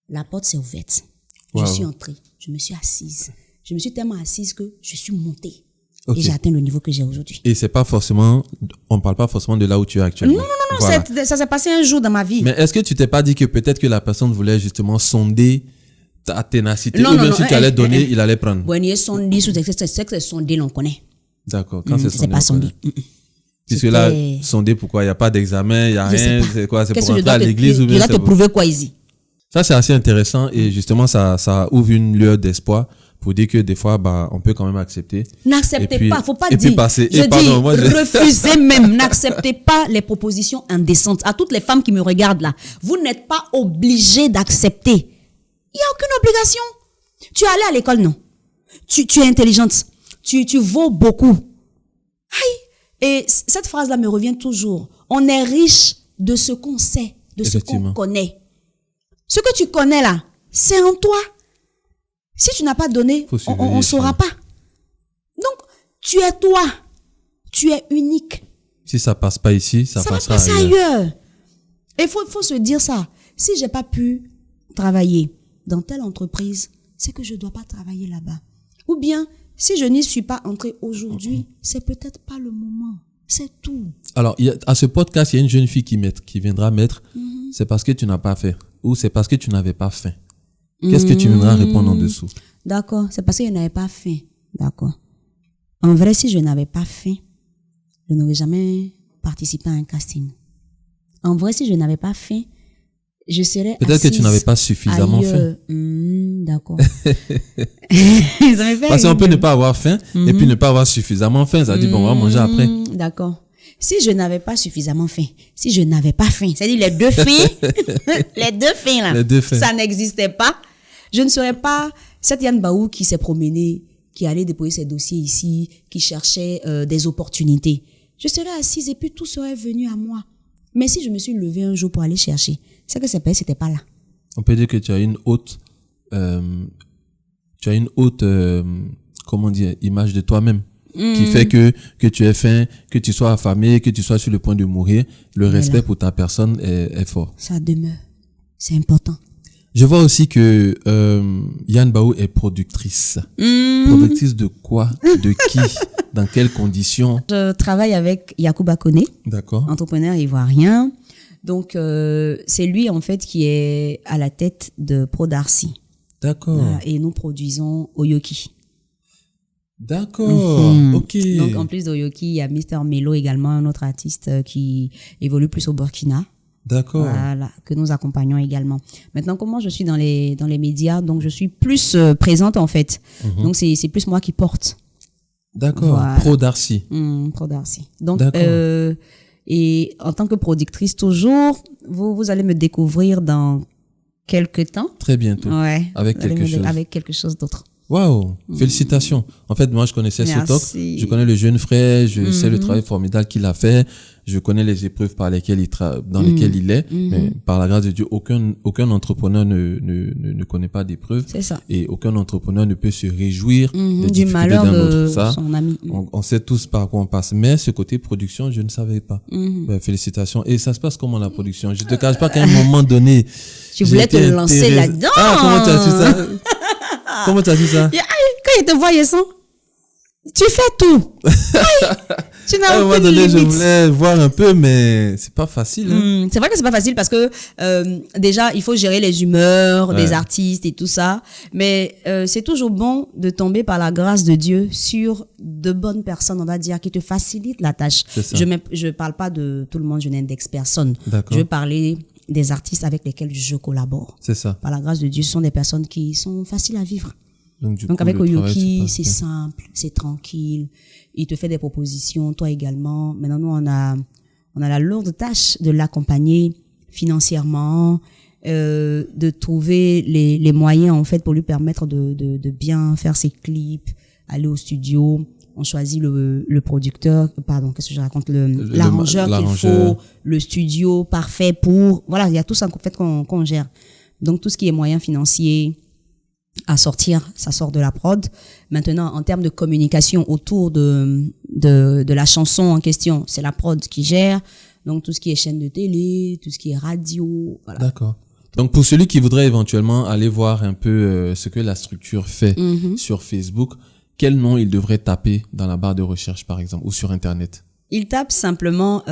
La porte s'est ouverte. Wow. Je suis entrée. Je me suis assise. Je me suis tellement assise que je suis montée. Okay. Et j'ai atteint le niveau que j'ai aujourd'hui. Et c'est pas forcément, on parle pas forcément de là où tu es actuellement. Non. Voilà. Ça s'est passé un jour dans ma vie. Mais est-ce que tu t'es pas dit que peut-être que la personne voulait justement sonder ta ténacité, ou bien si tu allais donner, il allait prendre? Bon, il y a sondé, c'est sondé, l'on connaît. D'accord. Quand c'est sondé, c'est pas sondé. Puisque là, sondé, pourquoi? Il n'y a pas d'examen, il n'y a rien. C'est quoi? C'est pour entrer à l'église ou bien? Il va te prouver quoi ici? Ça, c'est assez intéressant et justement, ça ouvre une lueur d'espoir pour dire que des fois, on peut quand même accepter. N'acceptez pas, faut pas dire. Refusez même, n'acceptez pas les propositions indécentes. À toutes les femmes qui me regardent là, vous n'êtes pas obligées d'accepter. Il n'y a aucune obligation. Tu es allée à l'école, non? Tu es intelligente. Tu vaux beaucoup. Aïe. Et cette phrase-là me revient toujours. On est riche de ce qu'on sait, de ce qu'on connaît. Ce que tu connais là, c'est en toi. Si tu n'as pas donné, on ne saura pas. Donc, tu es toi. Tu es unique. Si ça passe pas ici, ça passera va passer ailleurs. Et il faut se dire ça. Si j'ai pas pu travailler dans telle entreprise, c'est que je dois pas travailler là-bas. Ou bien, si je n'y suis pas entré aujourd'hui, c'est peut-être pas le moment. C'est tout. Alors, à ce podcast, il y a une jeune fille qui viendra mettre, c'est parce que tu n'as pas fait. Ou c'est parce que tu n'avais pas faim. Qu'est-ce que tu viendras répondre en dessous? D'accord, c'est parce que je n'avais pas faim. D'accord. En vrai, si je n'avais pas faim, je n'aurais jamais participé à un casting. En vrai, si je n'avais pas faim, je serais peut-être que tu n'avais pas suffisamment faim. D'accord. Parce qu'on peut ne pas avoir faim et puis ne pas avoir suffisamment faim. Ça dit, bon, on va manger après. D'accord. Si je n'avais pas suffisamment faim, si je n'avais pas faim, c'est-à-dire les deux faims, ça n'existait pas. Je ne serais pas cette Yann Baou qui s'est promenée, qui allait déposer ses dossiers ici, qui cherchait des opportunités. Je serais assise et puis tout serait venu à moi. Mais si je me suis levée un jour pour aller chercher, c'est que c'était pas là. On peut dire que tu as une haute, comment dire, image de toi-même. Qui fait que tu aies faim, que tu sois affamé, que tu sois sur le point de mourir. Le respect pour ta personne est fort. Ça demeure. C'est important. Je vois aussi que Yann Baou est productrice. Productrice de quoi? De qui? Dans quelles conditions? Je travaille avec Yacouba Koné. D'accord. Entrepreneur ivoirien. Donc, c'est lui, en fait, qui est à la tête de Prodarcy. D'accord. Et nous produisons Oyoki. D'accord, ok. Donc, en plus d'Oyoki, il y a Mr. Melo également, un autre artiste qui évolue plus au Burkina. D'accord. Voilà, que nous accompagnons également. Maintenant, comment je suis dans les médias? Donc, je suis plus présente, en fait. Donc, c'est plus moi qui porte. D'accord, voilà. Prodarcy. Prodarcy. Donc, et en tant que productrice, toujours, vous allez me découvrir dans quelques temps. Très bientôt. Ouais. Avec quelque chose d'autre. Waouh, félicitations. En fait, moi, je connaissais Sotok. Je connais le jeune frère, je sais le travail formidable qu'il a fait. Je connais les épreuves par lesquelles dans lesquelles il est. Mais par la grâce de Dieu, aucun entrepreneur ne connaît pas d'épreuves. C'est ça. Et aucun entrepreneur ne peut se réjouir des du malheur d'un autre. Son ami. On sait tous par quoi on passe. Mais ce côté production, je ne savais pas. Félicitations. Et ça se passe comment la production? Je te cache pas qu'à un moment donné, tu voulais te lancer là-dedans. Ah, comment tu as su ça? Comment tu as su ça? Quand il te voyait ça, tu fais tout. Tu n'as à un moment donné, je voulais voir un peu, mais c'est pas facile. Hein. C'est vrai que c'est pas facile parce que déjà, il faut gérer les humeurs des artistes et tout ça. Mais c'est toujours bon de tomber par la grâce de Dieu sur de bonnes personnes, on va dire, qui te facilitent la tâche. Je parle pas de tout le monde, je n'indexe personne. D'accord. Je veux parler des artistes avec lesquels je collabore. C'est ça. Par la grâce de Dieu, ce sont des personnes qui sont faciles à vivre. Donc avec Oyoki, c'est simple, c'est tranquille. Il te fait des propositions, toi également. Maintenant, nous, on a la lourde tâche de l'accompagner financièrement, de trouver les moyens, en fait, pour lui permettre de bien faire ses clips, aller au studio. On choisit le producteur, pardon, qu'est-ce que je raconte, l'arrangeur qu'il faut, le studio parfait pour, voilà, il y a tout ça, en fait, qu'on gère. Donc, tout ce qui est moyens financiers à sortir, ça sort de la prod. Maintenant, en termes de communication autour de la chanson en question, c'est la prod qui gère. Donc, tout ce qui est chaîne de télé, tout ce qui est radio, voilà. D'accord. Donc, pour celui qui voudrait éventuellement aller voir un peu ce que la structure fait sur Facebook, quel nom il devrait taper dans la barre de recherche, par exemple, ou sur Internet? Il tape simplement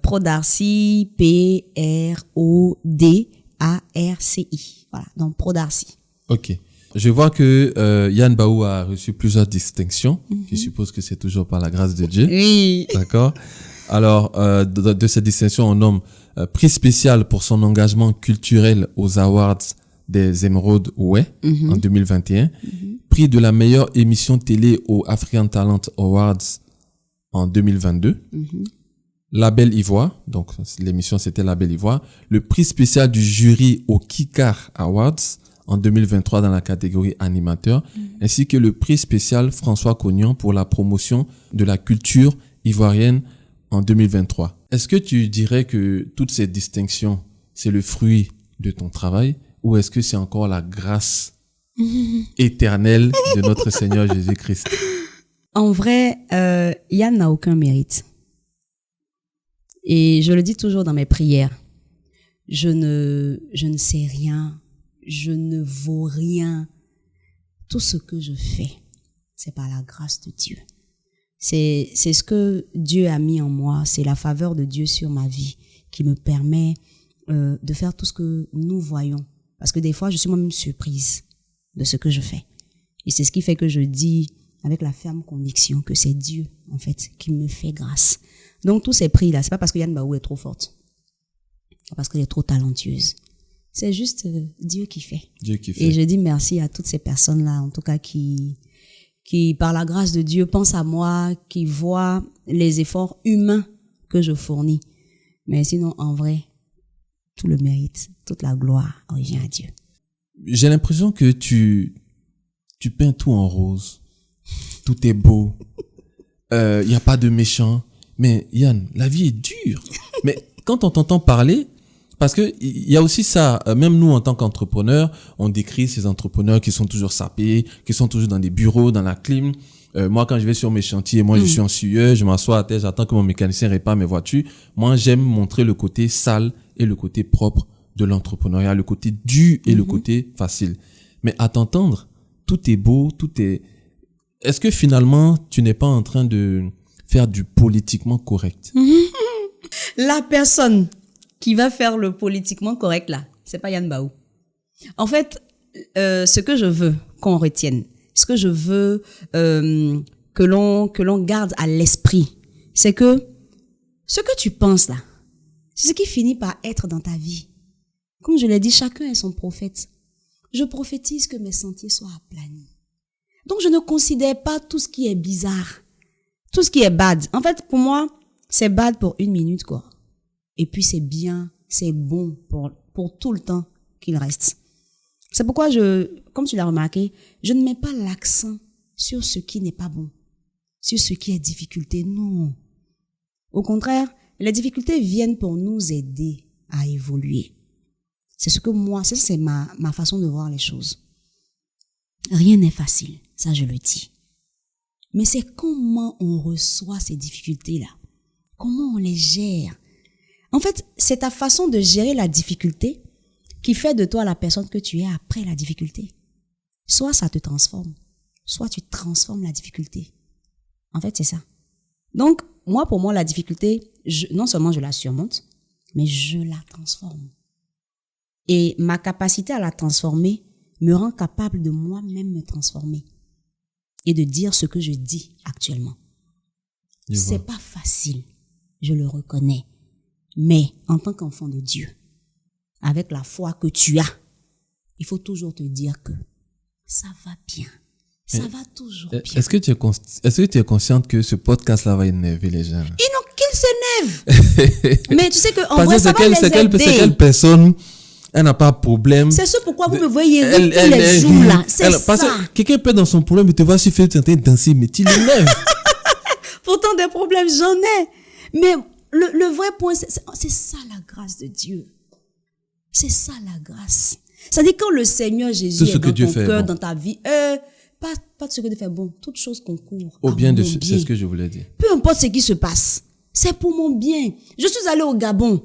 Prodarcy, Prodarci. Voilà, donc Prodarcy. Ok. Je vois que Yann Baou a reçu plusieurs distinctions. Je suppose que c'est toujours par la grâce de Dieu. Oui. D'accord. Alors, de ces distinctions, on nomme prix spécial pour son engagement culturel aux Awards des Émeraudes Ouai en 2021. Prix de la meilleure émission télé aux African Talent Awards en 2022. Label Ivoire, donc l'émission c'était Label Ivoire. Le prix spécial du jury au Kikar Awards en 2023 dans la catégorie animateur, ainsi que le prix spécial François Cognon pour la promotion de la culture ivoirienne en 2023. Est-ce que tu dirais que toutes ces distinctions, c'est le fruit de ton travail ou est-ce que c'est encore la grâce éternelle de notre Seigneur Jésus-Christ? En vrai, Yann n'a aucun mérite. Et je le dis toujours dans mes prières. Je ne sais rien. Je ne vaux rien. Tout ce que je fais, c'est par la grâce de Dieu. C'est ce que Dieu a mis en moi. C'est la faveur de Dieu sur ma vie qui me permet de faire tout ce que nous voyons. Parce que des fois, je suis moi-même surprise de ce que je fais. Et c'est ce qui fait que je dis avec la ferme conviction que c'est Dieu, en fait, qui me fait grâce. Donc, tous ces prix-là, c'est pas parce que Yann Baou est trop forte. C'est parce qu'elle est trop talentueuse. C'est juste Dieu qui fait. Dieu qui fait. Et je dis merci à toutes ces personnes-là, en tout cas, qui, par la grâce de Dieu, pensent à moi, qui voient les efforts humains que je fournis. Mais sinon, en vrai, tout le mérite, toute la gloire revient à Dieu. J'ai l'impression que tu peins tout en rose. Tout est beau. Il n'y a pas de méchant. Mais Yann, la vie est dure. Mais quand on t'entend parler, parce que il y a aussi ça, même nous en tant qu'entrepreneurs, on décrit ces entrepreneurs qui sont toujours sapés, qui sont toujours dans des bureaux, dans la clim. Moi, quand je vais sur mes chantiers, je suis en sueur, je m'assois à terre, j'attends que mon mécanicien répare mes voitures. Moi, j'aime montrer le côté sale et le côté propre de l'entrepreneuriat, le côté dur et le côté facile. Mais à t'entendre, tout est beau, tout est... Est-ce que finalement, tu n'es pas en train de faire du politiquement correct? La personne qui va faire le politiquement correct là, c'est pas Yann Baou. En fait, ce que je veux qu'on retienne, ce que je veux que l'on garde à l'esprit, c'est que ce que tu penses là, c'est ce qui finit par être dans ta vie. Comme je l'ai dit, chacun est son prophète. Je prophétise que mes sentiers soient aplanis. Donc je ne considère pas tout ce qui est bizarre, tout ce qui est bad. En fait, pour moi, c'est bad pour 1 minute quoi. Et puis c'est bien, c'est bon pour tout le temps qu'il reste. C'est pourquoi comme tu l'as remarqué, je ne mets pas l'accent sur ce qui n'est pas bon, sur ce qui est difficulté. Non. Au contraire, les difficultés viennent pour nous aider à évoluer. C'est ce que moi, c'est ma façon de voir les choses. Rien n'est facile, ça je le dis. Mais c'est comment on reçoit ces difficultés-là. Comment on les gère. En fait, c'est ta façon de gérer la difficulté qui fait de toi la personne que tu es après la difficulté. Soit ça te transforme, soit tu transformes la difficulté. En fait, c'est ça. Donc, pour moi, la difficulté, non seulement je la surmonte, mais je la transforme. Et ma capacité à la transformer me rend capable de moi-même me transformer et de dire ce que je dis actuellement. C'est pas facile, je le reconnais. Mais en tant qu'enfant de Dieu, avec la foi que tu as, il faut toujours te dire que ça va bien. Ça va toujours bien. Est-ce que tu es consciente que ce podcast-là va énerver les gens? Et non, qu'ils s'énervent. Mais tu sais qu'en vrai, ça va les aider. C'est quelle personne, elle n'a pas de problème. C'est ce pourquoi vous me voyez rire tous les jours là. C'est ça. Parce que quelqu'un peut dans son problème et te voir si tu es en train de danser, mais tu l'énerves. Pourtant, des problèmes, j'en ai. Mais le vrai point, c'est ça la grâce de Dieu. C'est ça la grâce. C'est-à-dire quand le Seigneur Jésus est dans ton cœur, dans ta vie, pas de ce que Dieu fait bon, toute chose concourt au bien de c'est ce que je voulais dire. Peu importe ce qui se passe, c'est pour mon bien. Je suis allée au Gabon.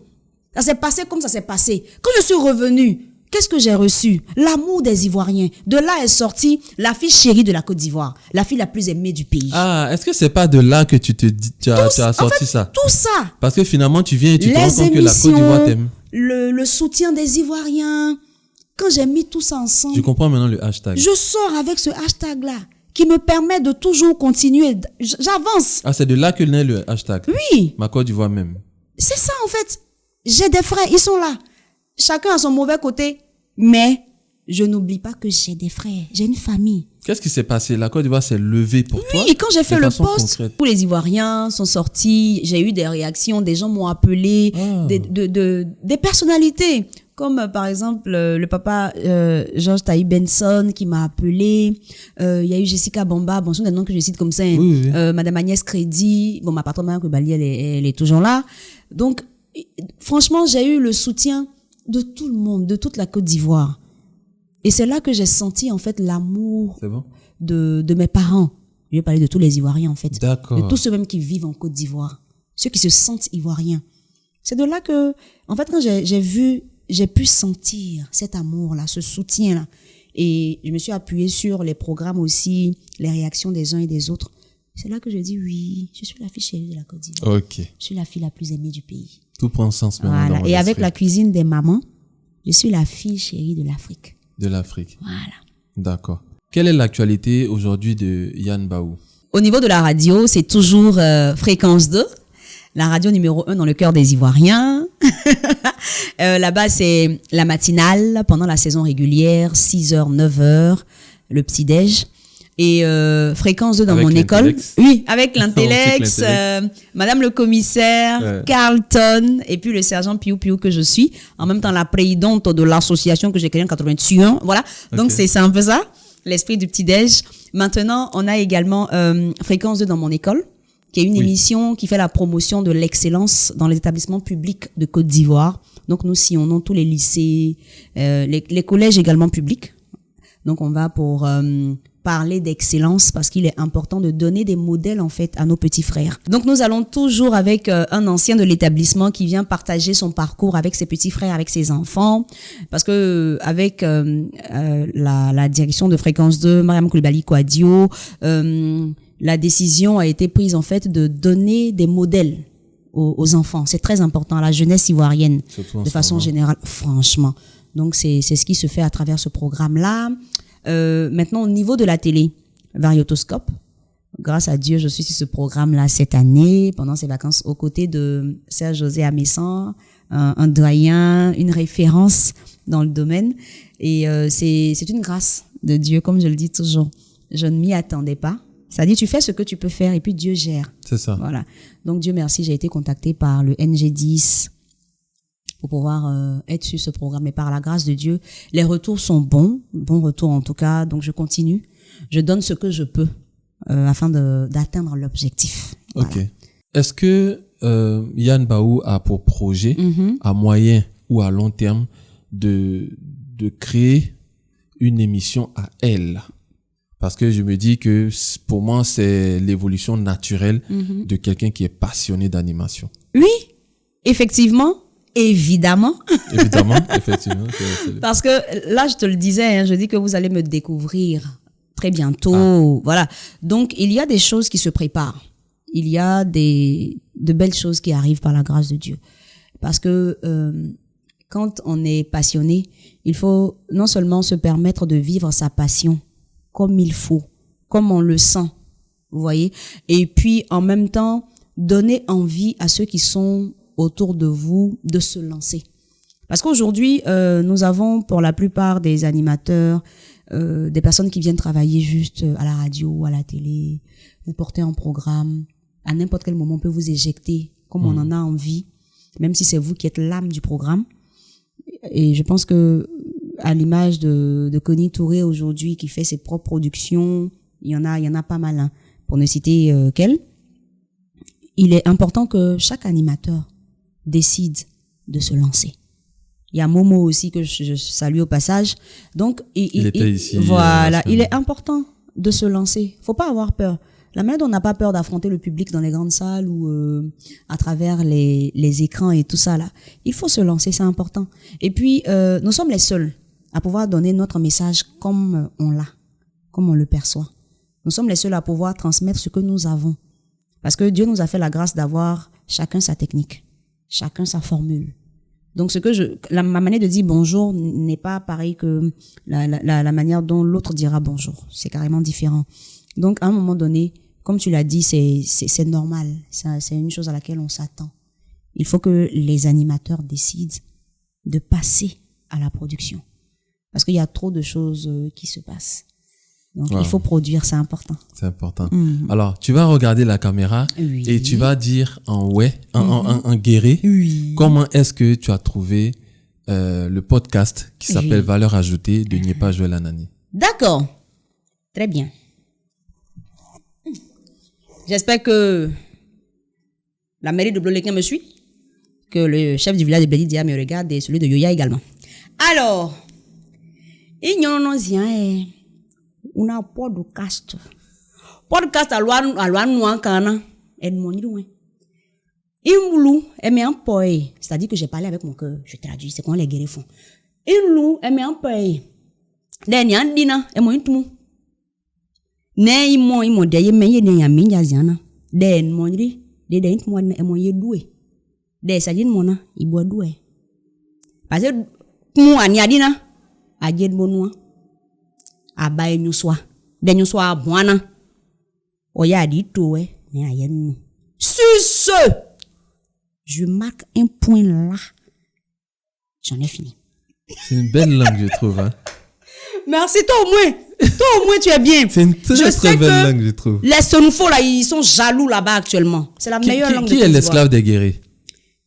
Ça s'est passé comme ça s'est passé. Quand je suis revenue, qu'est-ce que j'ai reçu? L'amour des Ivoiriens. De là est sortie la fille chérie de la Côte d'Ivoire, la fille la plus aimée du pays. Ah, est-ce que c'est pas de là que tu as sorti ça? Tout ça. Parce que finalement, tu viens et tu te rends compte que la Côte d'Ivoire t'aime. Le soutien des Ivoiriens. Quand j'ai mis tout ça ensemble. Je comprends maintenant le hashtag. Je sors avec ce hashtag-là qui me permet de toujours continuer. J'avance. Ah, c'est de là que naît le hashtag. Oui. Ma Côte d'Ivoire même. C'est ça en fait. J'ai des frères, ils sont là. Chacun a son mauvais côté, mais je n'oublie pas que j'ai des frères, j'ai une famille. Qu'est-ce qui s'est passé? La Côte d'Ivoire s'est levée pour toi? Oui, quand j'ai fait le post, tous les Ivoiriens sont sortis, j'ai eu des réactions, des gens m'ont appelé, des personnalités, comme par exemple le papa Georges Taï Benson qui m'a appelé, il y a eu Jessica Bamba, bon, ce sont des noms que je cite comme ça, oui. Madame Agnès Crédit, bon, ma patronne Mme Kobali, elle est toujours là. Donc, franchement, j'ai eu le soutien de tout le monde, de toute la Côte d'Ivoire. Et c'est là que j'ai senti, en fait, l'amour C'est bon? de mes parents. Je vais parler de tous les Ivoiriens, en fait. D'accord. De tous ceux même qui vivent en Côte d'Ivoire. Ceux qui se sentent Ivoiriens. C'est de là que, en fait, quand j'ai pu sentir cet amour-là, ce soutien-là. Et je me suis appuyée sur les programmes aussi, les réactions des uns et des autres. C'est là que je dis oui, je suis la fille chérie de la Côte d'Ivoire. Ok. Je suis la fille la plus aimée du pays. Tout prend sens maintenant. Voilà. Dans Et avec l'esprit. la cuisine des mamans, je suis la fille chérie de l'Afrique. De l'Afrique. Voilà. D'accord. Quelle est l'actualité aujourd'hui de Yann Baou? Au niveau de la radio, c'est toujours Fréquence 2, la radio numéro 1 dans le cœur des Ivoiriens. Là-bas, c'est la matinale pendant la saison régulière, 6h, 9h, le petit-déj. Et Fréquence 2 dans Avec mon école. l'Intellex. Oui, avec l'Intellex, On sait que Madame le commissaire, Carlton, et puis le sergent Piou Piou que je suis. En même temps, la présidente de l'association que j'ai créée en 81. Voilà. Donc, Ok. c'est un peu ça, l'esprit du petit-déj. Maintenant, on a également Fréquence 2 dans mon école, qui est une émission qui fait la promotion de l'excellence dans les établissements publics de Côte d'Ivoire. Donc, nous sillonnons tous les lycées, les collèges également publics. Donc, on va pour parler d'excellence parce qu'il est important de donner des modèles, en fait, à nos petits frères. Donc, nous allons toujours avec un ancien de l'établissement qui vient partager son parcours avec ses petits frères, avec ses enfants. Parce que avec la direction de Fréquence 2, Mariam Koulibaly Kouadio, la décision a été prise, en fait, de donner des modèles aux enfants. C'est très important, à la jeunesse ivoirienne, de façon générale, franchement. Donc, c'est ce qui se fait à travers ce programme-là. Maintenant, au niveau de la télé, Variotoscope, grâce à Dieu, je suis sur ce programme-là cette année, pendant ces vacances, aux côtés de Serge-José Amessan, un doyen, une référence dans le domaine. Et c'est une grâce de Dieu, comme je le dis toujours. Je ne m'y attendais pas. C'est-à-dire, tu fais ce que tu peux faire et puis Dieu gère. C'est ça. Voilà. Donc, Dieu merci, j'ai été contactée par le NG10 pour pouvoir être sur ce programme. Et par la grâce de Dieu, les retours sont bons retours en tout cas. Donc, je continue. Je donne ce que je peux afin d'atteindre l'objectif. Voilà. Ok. Est-ce que Yann Baou a pour projet, à moyen ou à long terme, de créer une émission à elle? Parce que je me dis que pour moi, c'est l'évolution naturelle de quelqu'un qui est passionné d'animation. Oui, effectivement, évidemment. Évidemment, effectivement. Parce que là, je te le disais, je dis que vous allez me découvrir très bientôt. Voilà. Donc, il y a des choses qui se préparent. Il y a de belles choses qui arrivent par la grâce de Dieu. Parce que quand on est passionné, il faut non seulement se permettre de vivre sa passion comme il faut, comme on le sent, vous voyez, et puis en même temps, donner envie à ceux qui sont autour de vous de se lancer. Parce qu'aujourd'hui, nous avons pour la plupart des animateurs, des personnes qui viennent travailler juste à la radio, à la télé, vous portez un programme, à n'importe quel moment on peut vous éjecter comme on en a envie, même si c'est vous qui êtes l'âme du programme. Et je pense que à l'image de Connie Touré aujourd'hui qui fait ses propres productions, il y en a pas mal, hein, pour ne citer qu'elle. Il est important que chaque animateur décide de se lancer. Il y a Momo aussi que je salue au passage. Donc il était ici. Voilà, il est important de se lancer. Faut pas avoir peur. La manière dont on n'a pas peur d'affronter le public dans les grandes salles ou à travers les écrans et tout ça là. Il faut se lancer, c'est important. Et puis nous sommes les seuls à pouvoir donner notre message comme on l'a, comme on le perçoit. Nous sommes les seuls à pouvoir transmettre ce que nous avons. Parce que Dieu nous a fait la grâce d'avoir chacun sa technique, chacun sa formule. Donc ma manière de dire bonjour n'est pas pareil que la manière dont l'autre dira bonjour. C'est carrément différent. Donc à un moment donné, comme tu l'as dit, c'est normal. C'est une chose à laquelle on s'attend. Il faut que les animateurs décident de passer à la production. Parce qu'il y a trop de choses qui se passent. Donc, il faut produire, c'est important. C'est important. Alors, tu vas regarder la caméra et tu vas dire en guéré, comment est-ce que tu as trouvé le podcast qui s'appelle Valeur ajoutée de Nyepa Joël Anani. D'accord. Très bien. J'espère que la mairie de Bloléquin me suit, que le chef du village de Bledidia me regarde et celui de Yoya également. Alors, Et non zien una podcast. Podcast à loi noir kana et mon loin. Imlu aime un poe, c'est-à-dire que j'ai parlé avec mon cœur, je traduis, c'est quand les guerriers font. Imlu aime un poe. Denya dina e mo intumu. Ne imo de me ye ne ya minja ziana. Den mo ri de intumu e mo ye doué. De sa din mona ibo doué. Parce que mu ani adina a jed bonua. Aba enyuswa. De nyuswa bwana. Oya di toé ne ayen. Sur ce, je marque un point là. J'en ai fini. C'est une belle langue, je trouve. Hein. Merci, toi au moins tu es bien. C'est une très belle langue, je trouve. Les Senoufo là, ils sont jaloux là-bas actuellement. C'est la meilleure langue de Qui est l'esclave des guerriers?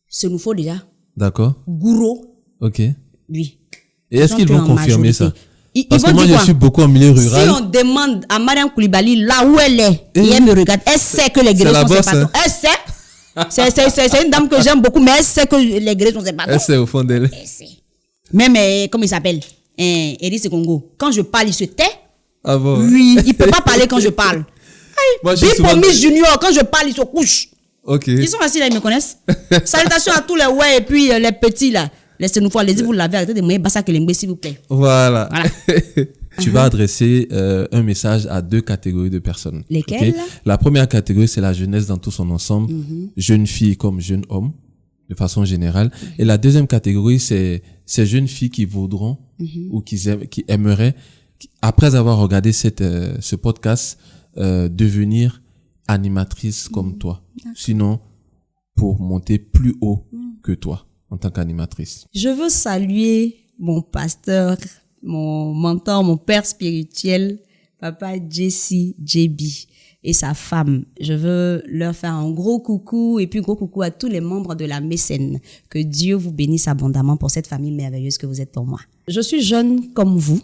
Senoufo déjà. D'accord. Gouro. Ok. Lui. Et est-ce qu'ils vont confirmer ça? Parce que moi, je suis beaucoup en milieu rural. Si on demande à Mariam Koulibaly là où elle est, et elle me regarde, elle sait que les guerriers sont ses patrons. Elle sait. C'est une dame que j'aime beaucoup, mais elle sait que les guerriers sont ses patrons. Elle sait au fond d'elle. Elle sait. Même, comment il s'appelle? Eris Congo. Quand je parle, il se tait. Ah bon? Lui, il peut pas parler quand je parle. Moi, Bipomis Junior, quand je parle, il se couche. Ok. Ils sont assis là, ils me connaissent. Salutations à tous les ouais et puis les petits là. Laissez-nous voir, allez-y, vous l'avez, arrêtez de me bassa que l'engbe, s'il vous plaît. Voilà. Tu vas adresser un message à 2 catégories de personnes. Lesquelles? Okay? La première catégorie, c'est la jeunesse dans tout son ensemble. Jeunes filles comme jeunes hommes, de façon générale. Et la deuxième catégorie, c'est ces jeunes filles qui voudront ou qui aimeraient, après avoir regardé ce podcast, devenir animatrice comme toi. Sinon, pour monter plus haut que toi en tant qu'animatrice. Je veux saluer mon pasteur, mon mentor, mon père spirituel, Papa Jesse JB et sa femme. Je veux leur faire un gros coucou et puis gros coucou à tous les membres de la mécène. Que Dieu vous bénisse abondamment pour cette famille merveilleuse que vous êtes pour moi. Je suis jeune comme vous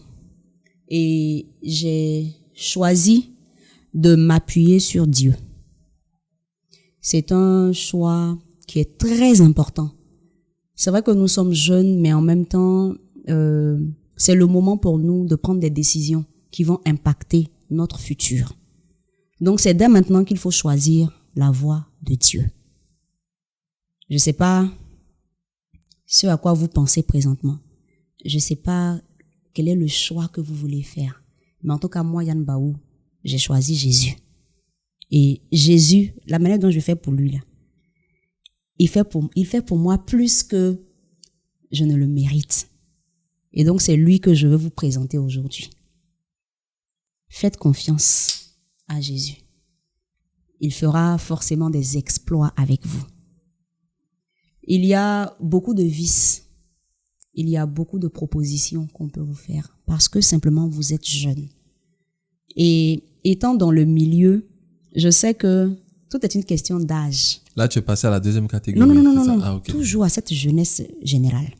et j'ai choisi de m'appuyer sur Dieu. C'est un choix qui est très important. C'est vrai que nous sommes jeunes, mais en même temps, c'est le moment pour nous de prendre des décisions qui vont impacter notre futur. Donc, c'est dès maintenant qu'il faut choisir la voie de Dieu. Je ne sais pas ce à quoi vous pensez présentement. Je ne sais pas quel est le choix que vous voulez faire. Mais en tout cas, moi, Yann Baou, j'ai choisi Jésus. Et Jésus, la manière dont je fais pour lui, là, il fait pour moi plus que je ne le mérite. Et donc, c'est lui que je veux vous présenter aujourd'hui. Faites confiance à Jésus. Il fera forcément des exploits avec vous. Il y a beaucoup de vices. Il y a beaucoup de propositions qu'on peut vous faire parce que simplement vous êtes jeune. Et étant dans le milieu, je sais que tout est une question d'âge. Là, tu es passé à la deuxième catégorie. Non. Ah, okay. Toujours à cette jeunesse générale.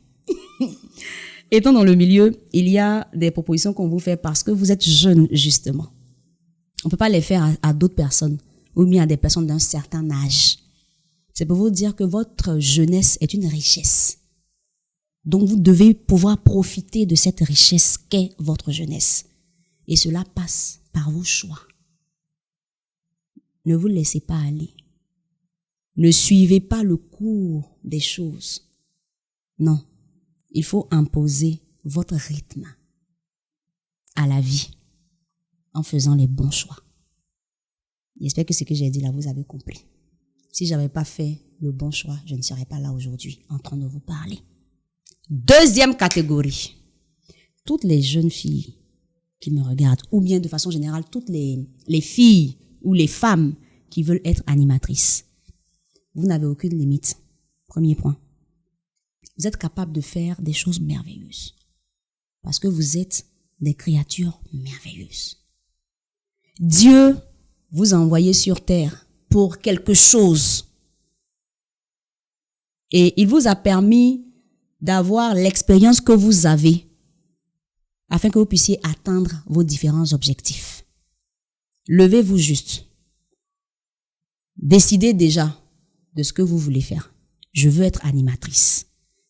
Étant dans le milieu, il y a des propositions qu'on vous fait parce que vous êtes jeune, justement. On ne peut pas les faire à d'autres personnes ou bien à des personnes d'un certain âge. C'est pour vous dire que votre jeunesse est une richesse. Donc, vous devez pouvoir profiter de cette richesse qu'est votre jeunesse. Et cela passe par vos choix. Ne vous laissez pas aller. Ne suivez pas le cours des choses. Non, il faut imposer votre rythme à la vie en faisant les bons choix. J'espère que ce que j'ai dit là, vous avez compris. Si je n'avais pas fait le bon choix, je ne serais pas là aujourd'hui en train de vous parler. Deuxième catégorie. Toutes les jeunes filles qui me regardent, ou bien de façon générale, toutes les filles ou les femmes qui veulent être animatrices. Vous n'avez aucune limite. Premier point. Vous êtes capable de faire des choses merveilleuses. Parce que vous êtes des créatures merveilleuses. Dieu vous a envoyé sur terre pour quelque chose. Et il vous a permis d'avoir l'expérience que vous avez afin que vous puissiez atteindre vos différents objectifs. Levez-vous juste. Décidez déjà de ce que vous voulez faire. Je veux être animatrice.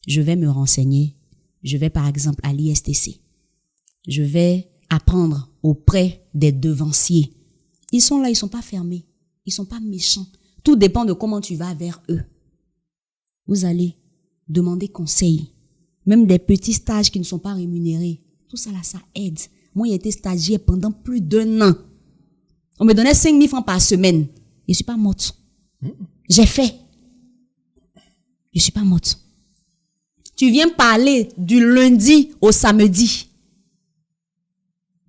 Je vais me renseigner. Je vais par exemple à l'ISTC. Je vais apprendre auprès des devanciers. Ils sont là, ils sont pas fermés. Ils sont pas méchants. Tout dépend de comment tu vas vers eux. Vous allez demander conseil. Même des petits stages qui ne sont pas rémunérés. Tout ça là, ça aide. Moi, j'ai été stagiaire pendant plus d'1 an. On me donnait 5 000 francs par semaine. Je suis pas morte. J'ai fait. Je suis pas morte. Tu viens parler du lundi au samedi.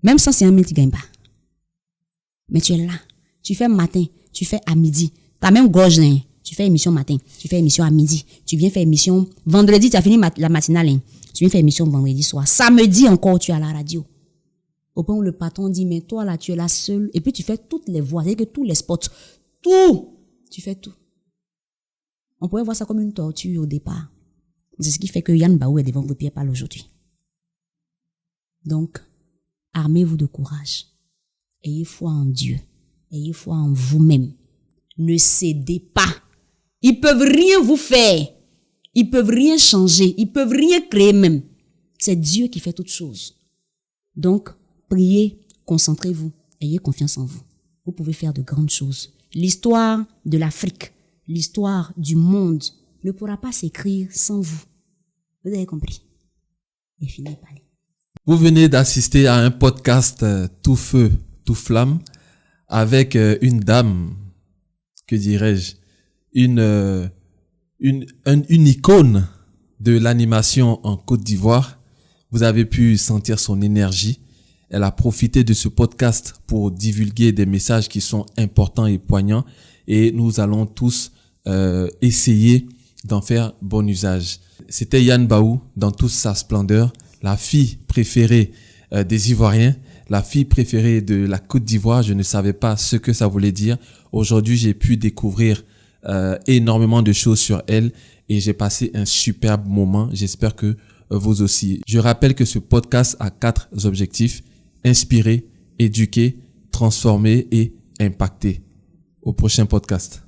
Même 150 000, tu gagnes pas. Mais tu es là. Tu fais matin, tu fais à midi. T'as même gorge, hein. Tu fais émission matin, tu fais émission à midi. Tu viens faire émission vendredi, tu as fini la matinale. Hein. Tu viens faire émission vendredi soir. Samedi encore, tu es à la radio. Au point où le patron dit, mais toi là, tu es la seule. Et puis tu fais toutes les voix, c'est-à-dire que tous les spots, tout. Tu fais tout. On pourrait voir ça comme une torture au départ. C'est ce qui fait que Yann Baou est devant vos pieds parle aujourd'hui. Donc, armez-vous de courage. Ayez foi en Dieu. Ayez foi en vous-même. Ne cédez pas. Ils peuvent rien vous faire. Ils peuvent rien changer. Ils peuvent rien créer même. C'est Dieu qui fait toutes choses. Donc, priez, concentrez-vous. Ayez confiance en vous. Vous pouvez faire de grandes choses. L'histoire de l'Afrique, l'histoire du monde ne pourra pas s'écrire sans vous. Vous avez compris? Et fini par là. Vous venez d'assister à un podcast tout feu, tout flamme, avec une dame, que dirais-je, une icône de l'animation en Côte d'Ivoire. Vous avez pu sentir son énergie. Elle a profité de ce podcast pour divulguer des messages qui sont importants et poignants. Et nous allons tous essayer d'en faire bon usage. C'était Yann Baou dans toute sa splendeur, la fille préférée des Ivoiriens, la fille préférée de la Côte d'Ivoire. Je ne savais pas ce que ça voulait dire. Aujourd'hui, j'ai pu découvrir énormément de choses sur elle et j'ai passé un superbe moment. J'espère que vous aussi. Je rappelle que ce podcast a 4 objectifs: inspirer, éduquer, transformer et impacter. Au prochain podcast.